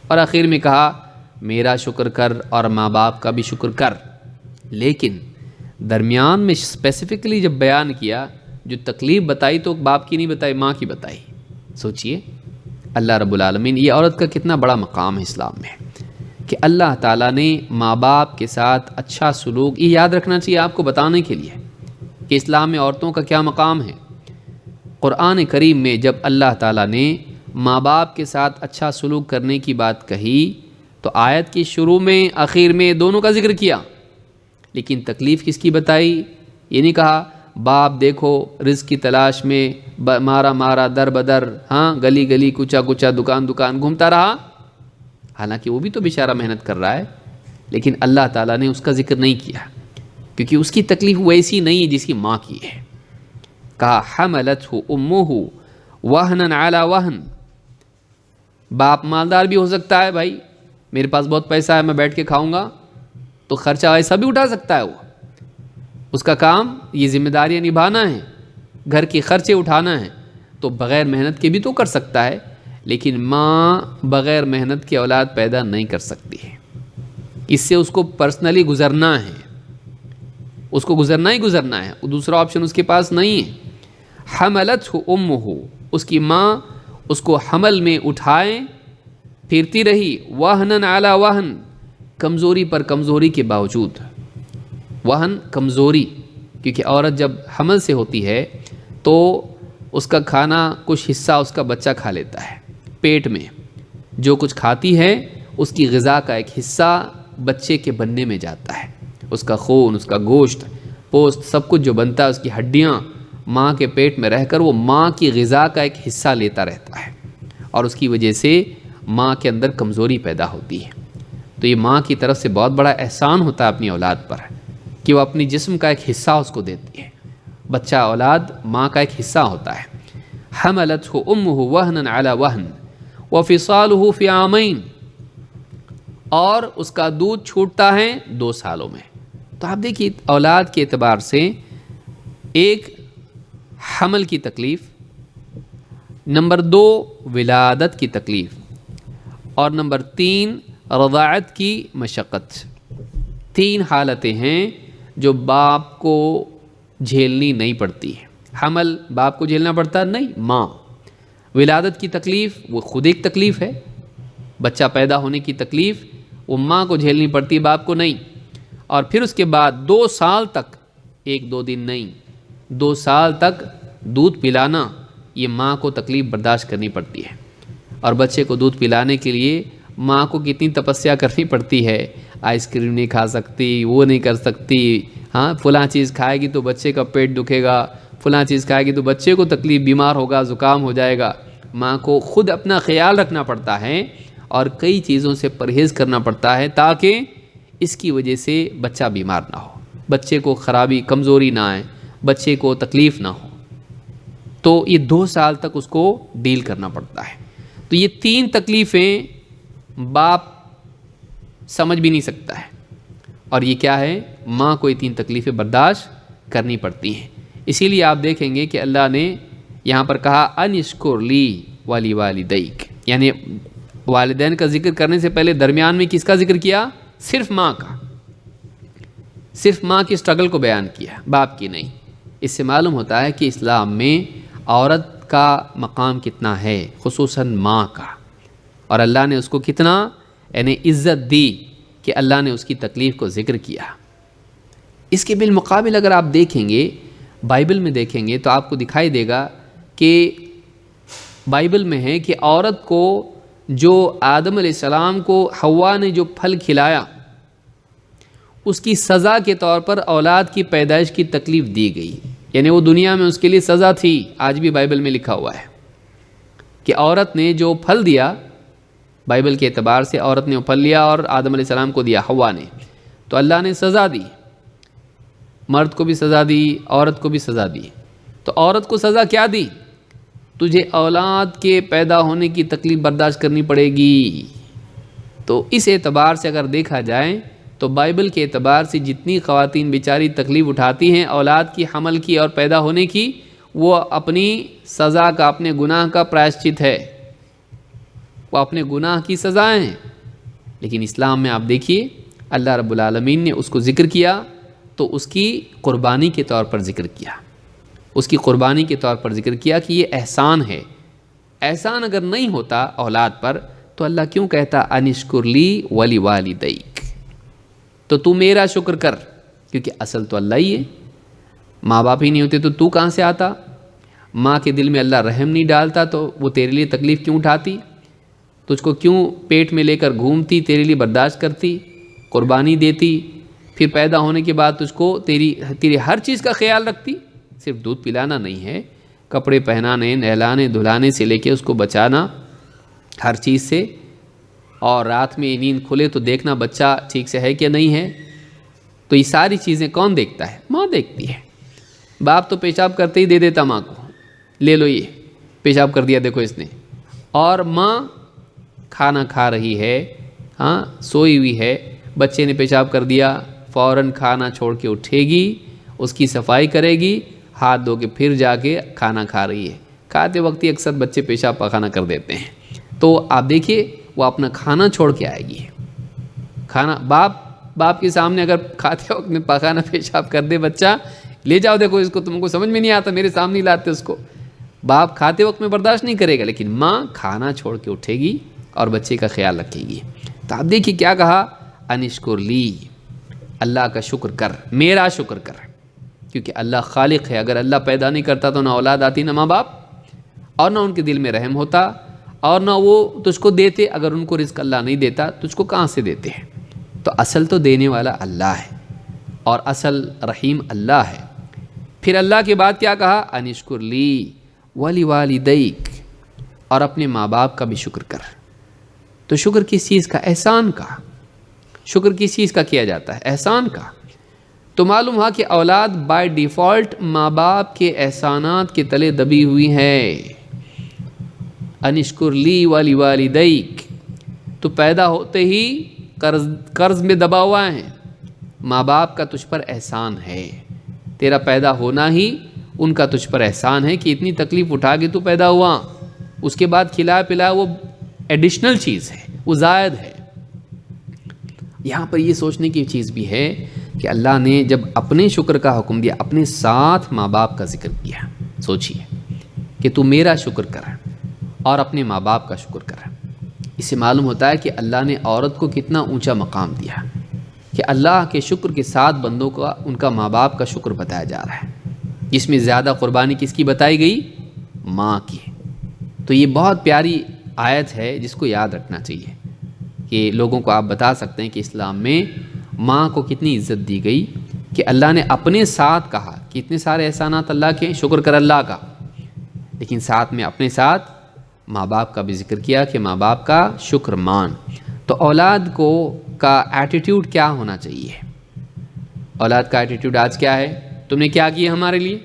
اور آخر میں کہا میرا شکر کر اور ماں باپ کا بھی شکر کر۔ لیکن درمیان میں اسپیسیفکلی جب بیان کیا، جو تکلیف بتائی تو باپ کی نہیں بتائی، ماں کی بتائی۔ سوچئے اللہ رب العالمین، یہ عورت کا کتنا بڑا مقام ہے اسلام میں، کہ اللہ تعالیٰ نے ماں باپ کے ساتھ اچھا سلوک، یہ یاد رکھنا چاہیے آپ کو بتانے کے لیے کہ اسلام میں عورتوں کا کیا مقام ہے۔ قرآن کریم میں جب اللہ تعالیٰ نے ماں باپ کے ساتھ اچھا سلوک کرنے کی بات کہی تو آیت کی شروع میں آخر میں دونوں کا ذکر کیا، لیکن تکلیف کس کی بتائی؟ یہ نہیں کہا باپ دیکھو رزق کی تلاش میں مارا مارا در بدر، ہاں گلی گلی کوچا کوچا دکان دکان گھومتا رہا، حالانکہ وہ بھی تو بیچارہ محنت کر رہا ہے، لیکن اللہ تعالیٰ نے اس کا ذکر نہیں کیا کیونکہ اس کی تکلیف ویسی نہیں ہے جس کی ماں کی ہے۔ کہا حملته امه وهنا على وهن، باپ مالدار بھی ہو سکتا ہے، بھائی میرے پاس بہت پیسہ ہے میں بیٹھ کے کھاؤں گا، تو خرچہ ایسا بھی اٹھا سکتا ہے، وہ اس کا کام یہ ذمہ داریاں نبھانا ہے، گھر کے خرچے اٹھانا ہے، تو بغیر محنت کے بھی تو کر سکتا ہے، لیکن ماں بغیر محنت کے اولاد پیدا نہیں کر سکتی ہے، اس سے اس کو پرسنلی گزرنا ہے، اس کو گزرنا ہی گزرنا ہے، دوسرا آپشن اس کے پاس نہیں ہے۔ حملته امه، اس کی ماں اس کو حمل میں اٹھائے پھرتی رہی، وہن علی وہن، کمزوری پر کمزوری کے باوجود، وہن کمزوری، کیونکہ عورت جب حمل سے ہوتی ہے تو اس کا کھانا کچھ حصہ اس کا بچہ کھا لیتا ہے، پیٹ میں جو کچھ کھاتی ہے اس کی غذا کا ایک حصہ بچے کے بننے میں جاتا ہے، اس کا خون، اس کا گوشت، پوست، سب کچھ جو بنتا ہے، اس کی ہڈیاں ماں کے پیٹ میں رہ کر وہ ماں کی غذا کا ایک حصہ لیتا رہتا ہے، اور اس کی وجہ سے ماں کے اندر کمزوری پیدا ہوتی ہے۔ تو یہ ماں کی طرف سے بہت بڑا احسان ہوتا ہے اپنی اولاد پر کہ وہ اپنی جسم کا ایک حصہ اس کو دیتی ہے، بچہ اولاد ماں کا ایک حصہ ہوتا ہے. حملته امه وهنا على وهن وفصاله في عامين، اور اس کا دودھ چھوٹتا ہے 2 سالوں میں. تو آپ دیکھیے اولاد کے اعتبار سے ایک حمل کی تکلیف، نمبر 2 ولادت کی تکلیف، اور نمبر 3 رضاعت کی مشقت. 3 حالتیں ہیں جو باپ کو جھیلنی نہیں پڑتی ہیں. حمل باپ کو جھیلنا پڑتا نہیں، ماں. ولادت کی تکلیف وہ خود ایک تکلیف ہے، بچہ پیدا ہونے کی تکلیف وہ ماں کو جھیلنی پڑتی، باپ کو نہیں. اور پھر اس کے بعد 2 سال تک، 1-2 دن نہیں، 2 سال تک دودھ پلانا یہ ماں کو تکلیف برداشت کرنی پڑتی ہے. اور بچے کو دودھ پلانے کے لیے ماں کو کتنی تپسیا کرنی پڑتی ہے. آئس کریم نہیں کھا سکتی، وہ نہیں کر سکتی، ہاں فلاں چیز کھائے گی تو بچے کا پیٹ دکھے گا، فلاں چیز کھائے گی تو بچے کو تکلیف، بیمار ہوگا، زکام ہو جائے گا. ماں کو خود اپنا خیال رکھنا پڑتا ہے اور کئی چیزوں سے پرہیز کرنا پڑتا ہے تاکہ اس کی وجہ سے بچہ بیمار نہ ہو، بچے کو خرابی، کمزوری نہ آئے، بچے کو تکلیف نہ ہو. تو یہ 2 سال تک اس کو ڈیل کرنا پڑتا ہے. تو یہ 3 تکلیفیں باپ سمجھ بھی نہیں سکتا ہے، اور یہ کیا ہے، ماں کو یہ 3 تکلیفیں برداشت کرنی پڑتی ہیں. اسی لیے آپ دیکھیں گے کہ اللہ نے یہاں پر کہا ان اشکر لی ولی والدیک، یعنی والدین کا ذکر کرنے سے پہلے درمیان میں کس کا ذکر کیا؟ صرف ماں کا، صرف ماں کی اسٹرگل کو بیان کیا، باپ کی نہیں. اس سے معلوم ہوتا ہے کہ اسلام میں عورت کا مقام کتنا ہے، خصوصاً ماں کا، اور اللہ نے اس کو کتنا یعنی عزت دی کہ اللہ نے اس کی تکلیف کو ذکر کیا. اس کے بالمقابل اگر آپ دیکھیں گے، بائبل میں دیکھیں گے تو آپ کو دکھائی دے گا کہ بائبل میں ہے کہ عورت کو جو آدم علیہ السلام کو حوا نے جو پھل کھلایا، اس کی سزا کے طور پر اولاد کی پیدائش کی تکلیف دی گئی. یعنی وہ دنیا میں اس کے لیے سزا تھی. آج بھی بائبل میں لکھا ہوا ہے کہ عورت نے جو پھل دیا، بائبل کے اعتبار سے عورت نے وہ پھل لیا اور آدم علیہ السلام کو دیا، حوا نے، تو اللہ نے سزا دی، مرد کو بھی سزا دی، عورت کو بھی سزا دی. تو عورت کو سزا کیا دی؟ تجھے اولاد کے پیدا ہونے کی تکلیف برداشت کرنی پڑے گی. تو اس اعتبار سے اگر دیکھا جائے تو بائبل کے اعتبار سے جتنی خواتین بیچاری تکلیف اٹھاتی ہیں اولاد کی، حمل کی اور پیدا ہونے کی، وہ اپنی سزا کا، اپنے گناہ کا پراشچت ہے، وہ اپنے گناہ کی سزائیں ہیں. لیکن اسلام میں آپ دیکھیے اللہ رب العالمین نے اس کو ذکر کیا تو اس کی قربانی کے طور پر ذکر کیا، اس کی قربانی کے طور پر ذکر کیا کہ یہ احسان ہے. احسان اگر نہیں ہوتا اولاد پر تو اللہ کیوں کہتا انشکر لی ولی والدیک، تو تو میرا شکر کر، کیونکہ اصل تو اللہ ہی ہے. ماں باپ ہی نہیں ہوتے تو تو کہاں سے آتا؟ ماں کے دل میں اللہ رحم نہیں ڈالتا تو وہ تیرے لیے تکلیف کیوں اٹھاتی، تجھ کو کیوں پیٹ میں لے کر گھومتی، تیرے لیے برداشت کرتی، قربانی دیتی، پھر پیدا ہونے کے بعد تجھ کو تیری ہر چیز کا خیال رکھتی. صرف دودھ پلانا نہیں ہے، کپڑے پہنانے، نہلانے دھلانے سے لے کے اس کو بچانا ہر چیز سے. اور رات میں نیند کھلے تو دیکھنا بچہ ٹھیک سے ہے کہ نہیں ہے. تو یہ ساری چیزیں کون دیکھتا ہے؟ ماں دیکھتی ہے. باپ تو پیشاب کرتے ہی دے دیتا ماں کو، لے لو یہ پیشاب کر دیا دیکھو اس نے. اور ماں کھانا کھا رہی ہے، ہاں سوئی ہوئی ہے، بچے نے پیشاب کر دیا، فوراً کھانا چھوڑ کے اٹھے گی، اس کی صفائی کرے گی، ہاتھ دھو کے پھر جا کے کھانا کھا رہی ہے. کھاتے وقت ہی اکثر بچے پیشاب پخانہ کر دیتے ہیں. تو آپ دیکھیے وہ اپنا کھانا چھوڑ کے آئے گی. کھانا باپ کے سامنے اگر کھاتے وقت میں پخانہ پیشاب کر دے بچہ، لے جاؤ دیکھو اس کو، تم کو سمجھ میں نہیں آتا، میرے سامنے ہی لاتے اس کو. باپ کھاتے وقت میں برداشت نہیں کرے گا، لیکن ماں کھانا چھوڑ کے اٹھے گی اور بچے کا خیال رکھے گی. تو آپ دیکھیے کیا کہا، انشکر لی، اللہ کا شکر کر، میرا شکر کر، کیونکہ اللہ خالق ہے. اگر اللہ پیدا نہیں کرتا تو نہ اولاد آتی، نہ ماں باپ، اور نہ ان کے دل میں رحم ہوتا، اور نہ وہ تجھ کو دیتے. اگر ان کو رزق اللہ نہیں دیتا تجھ کو کہاں سے دیتے ہیں؟ تو اصل تو دینے والا اللہ ہے اور اصل رحیم اللہ ہے. پھر اللہ کے بعد کیا کہا، انشکر لی ولی والدیک، اور اپنے ماں باپ کا بھی شکر کر. تو شکر کس چیز کا؟ احسان کا. شکر کس چیز کا کیا جاتا ہے؟ احسان کا. تو معلوم ہوا کہ اولاد بائی ڈیفالٹ ماں باپ کے احسانات کے تلے دبی ہوئی ہے. انشکر لی والی والدیک، تو پیدا ہوتے ہی قرض میں دبا ہوا ہے. ماں باپ کا تجھ پر احسان ہے، تیرا پیدا ہونا ہی ان کا تجھ پر احسان ہے کہ اتنی تکلیف اٹھا کے تو پیدا ہوا، اس کے بعد کھلا پلا وہ ایڈیشنل چیز ہے، وہ زائد ہے. یہاں پر یہ سوچنے کی چیز بھی ہے کہ اللہ نے جب اپنے شکر کا حکم دیا، اپنے ساتھ ماں باپ کا ذکر کیا. سوچیے کہ تو میرا شکر کر اور اپنے ماں باپ کا شکر کر. اس سے معلوم ہوتا ہے کہ اللہ نے عورت کو کتنا اونچا مقام دیا کہ اللہ کے شکر کے ساتھ بندوں کا ان کا ماں باپ کا شکر بتایا جا رہا ہے. جس میں زیادہ قربانی کس کی بتائی گئی؟ ماں کی. تو یہ بہت پیاری آیت ہے جس کو یاد رکھنا چاہیے کہ لوگوں کو آپ بتا سکتے ہیں کہ اسلام میں ماں کو کتنی عزت دی گئی کہ اللہ نے اپنے ساتھ کہا کہ اتنے سارے احسانات اللہ کے، شکر کر اللہ کا، لیکن ساتھ میں اپنے ساتھ ماں باپ کا بھی ذکر کیا کہ ماں باپ کا شکر مان. تو اولاد کو کا ایٹیٹیوڈ کیا ہونا چاہیے؟ اولاد کا ایٹیٹیوڈ آج کیا ہے؟ تم نے کیا کیا ہمارے لیے؟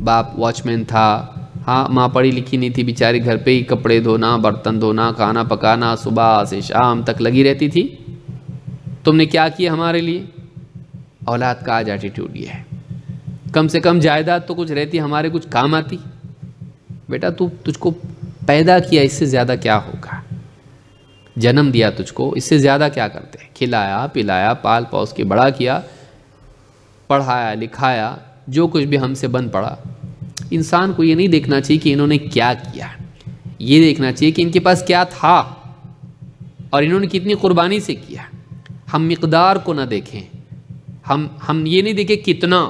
باپ واچ مین تھا، ہاں ماں پڑھی لکھی نہیں تھی بیچاری، گھر پہ ہی کپڑے دھونا، برتن دھونا، کھانا پکانا، صبح سے شام تک لگی رہتی تھی. تم نے کیا کیا ہمارے لیے؟ اولاد کا آج ایٹیٹیوڈ یہ ہے. کم سے کم جائیداد تو کچھ رہتی، ہمارے کچھ کام آتی. بیٹا تجھ کو پیدا کیا، اس سے زیادہ کیا ہوگا؟ جنم دیا تجھ کو، اس سے زیادہ کیا کرتے؟ کھلایا پلایا، پال پوس کے بڑا کیا، پڑھایا لکھایا، جو کچھ بھی ہم سے بن پڑا. انسان کو یہ نہیں دیکھنا چاہیے کہ انہوں نے کیا کیا، یہ دیکھنا چاہیے کہ ان کے پاس کیا تھا اور انہوں نے کتنی قربانی سے کیا. ہم مقدار کو نہ دیکھیں، ہم یہ نہیں دیکھیں کتنا،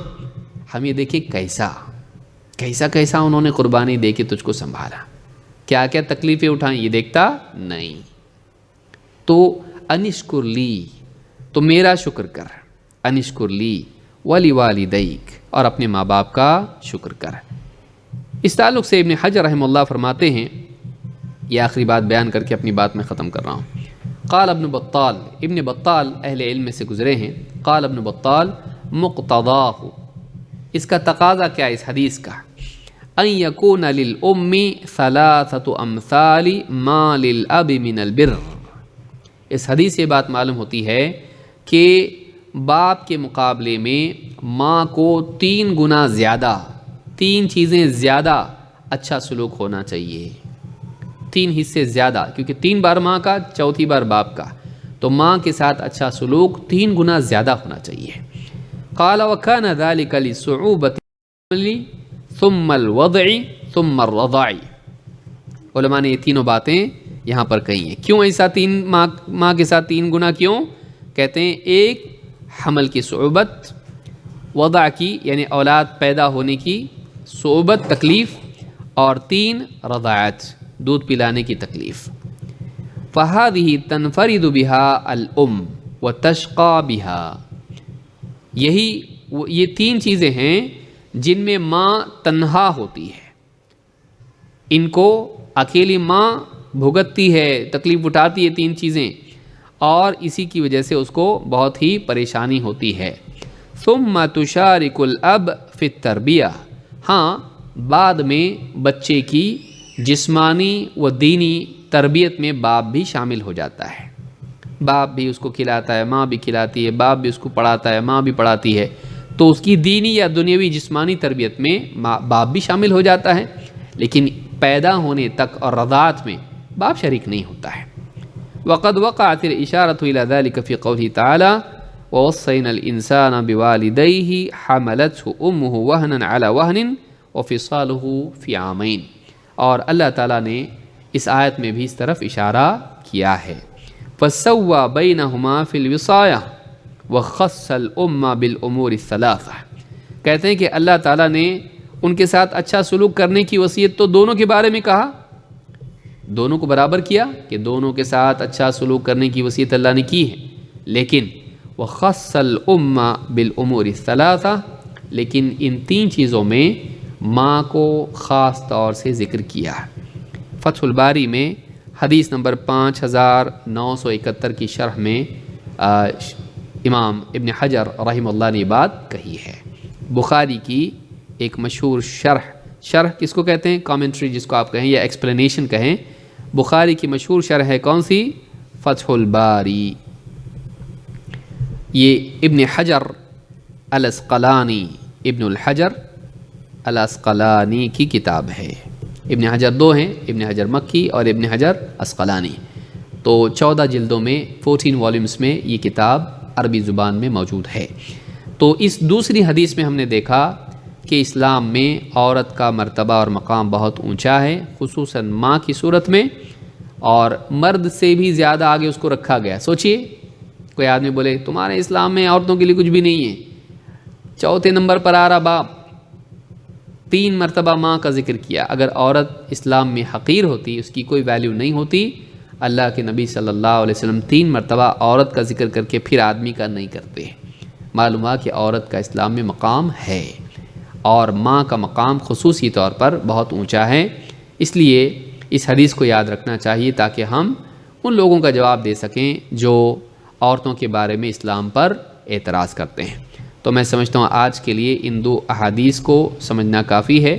ہم یہ دیکھیں کیسا انہوں نے قربانی دے کے تجھ کو سنبھالا، کیا کیا تکلیفیں اٹھائیں، یہ دیکھتا نہیں. تو انشکر لی، تو میرا شکر کر، انشکر لی ولی والدیک، اور اپنے ماں باپ کا شکر کر. اس تعلق سے ابن حجر رحمہ اللہ فرماتے ہیں، یہ آخری بات بیان کر کے اپنی بات میں ختم کر رہا ہوں. قال ابن بطال اہل علم میں سے گزرے ہیں. قال ابن بطال مقتضاہ، اس کا تقاضا کیا ہے اس حدیث کا؟ ان یکون للام ثلاثۃ امثال ما للاب من البر. اس حدیث سے بات معلوم ہوتی ہے کہ باپ کے مقابلے میں ماں کو 3 گنا زیادہ، 3 چیزیں زیادہ اچھا سلوک ہونا چاہیے. 3 حصے زیادہ، کیونکہ 3 بار ماں کا، چوتھی بار باپ کا، تو ماں کے ساتھ اچھا سلوک 3 گنا زیادہ ہونا چاہیے. قال وكان ذلك لصعوبة ثم الوضع ثم الرضاع. علماء نے یہ تینوں باتیں یہاں پر کہی ہیں. کیوں ایسا ماں کے ساتھ 3 گنا کیوں؟ کہتے ہیں ایک حمل کی صعوبت، وضع کی یعنی اولاد پیدا ہونے کی صعوبت تکلیف، اور 3 رضاعت دودھ پلانے کی تکلیف. فهذه تنفرد بها الام وتشقى بها. یہ 3 چیزیں ہیں جن میں ماں تنہا ہوتی ہے، ان کو اکیلی ماں بھگتتی ہے، تکلیف اٹھاتی ہے 3 چیزیں، اور اسی کی وجہ سے اس کو بہت ہی پریشانی ہوتی ہے. ثم تشارک الاب فی التربیہ. ہاں بعد میں بچے کی جسمانی و دینی تربیت میں باپ بھی شامل ہو جاتا ہے. باپ بھی اس کو کھلاتا ہے، ماں بھی کھلاتی ہے، باپ بھی اس کو پڑھاتا ہے، ماں بھی پڑھاتی ہے، تو اس کی دینی یا دنیاوی جسمانی تربیت میں باپ بھی شامل ہو جاتا ہے. لیکن پیدا ہونے تک اور رضاعت میں باپ شریک نہیں ہوتا ہے. وقد وقعت الاشارۃ الی ذلک فی قولہ تعالی ووصینا الانسان بوالدیہ حملته امہ وہنا علی وہن وفصالہ فی عامین. اور اللہ تعالیٰ نے اس آیت میں بھی اس طرف اشارہ کیا ہے. فسوى بینہما فی الوصایہ وخص الامہ بالامور الثلاثہ. کہتے ہیں کہ اللہ تعالیٰ نے ان کے ساتھ اچھا سلوک کرنے کی وصیت تو دونوں کے بارے میں کہا، دونوں کو برابر کیا کہ دونوں کے ساتھ اچھا سلوک کرنے کی وصیت اللہ نے کی ہے، لیکن وخص الامہ بالامور الثلاثہ، لیکن ان 3 چیزوں میں ماں کو خاص طور سے ذکر کیا. فتح الباری میں حدیث نمبر 5971 کی شرح میں امام ابن حجر رحمہ اللہ نے بات کہی ہے۔ بخاری کی ایک مشہور شرح کس کو کہتے ہیں؟ کامنٹری جس کو آپ کہیں یا ایکسپلینیشن کہیں۔ بخاری کی مشہور شرح ہے کون سی؟ فتح الباری۔ یہ ابن حجر الاسقلانی، ابن الحجر الاسقلانی کی کتاب ہے۔ ابن حجر دو ہیں، ابن حجر مکی اور ابن حجر اسقلانی۔ تو 14 جلدوں میں 14 والیومز میں یہ کتاب عربی زبان میں موجود ہے۔ تو اس دوسری حدیث میں ہم نے دیکھا کہ اسلام میں عورت کا مرتبہ اور مقام بہت اونچا ہے، خصوصاً ماں کی صورت میں، اور مرد سے بھی زیادہ آگے اس کو رکھا گیا۔ سوچئے کوئی آدمی بولے تمہارے اسلام میں عورتوں کے لیے کچھ بھی نہیں ہے، چوتھے نمبر پر آ رہا باپ، 3 مرتبہ ماں کا ذکر کیا۔ اگر عورت اسلام میں حقیر ہوتی، اس کی کوئی ویلیو نہیں ہوتی، اللہ کے نبی صلی اللہ علیہ وسلم 3 مرتبہ عورت کا ذکر کر کے پھر آدمی کا نہیں کرتے۔ معلوم ہوا کہ عورت کا اسلام میں مقام ہے، اور ماں کا مقام خصوصی طور پر بہت اونچا ہے۔ اس لیے اس حدیث کو یاد رکھنا چاہیے تاکہ ہم ان لوگوں کا جواب دے سکیں جو عورتوں کے بارے میں اسلام پر اعتراض کرتے ہیں۔ تو میں سمجھتا ہوں آج کے لیے ان 2 احادیث کو سمجھنا کافی ہے۔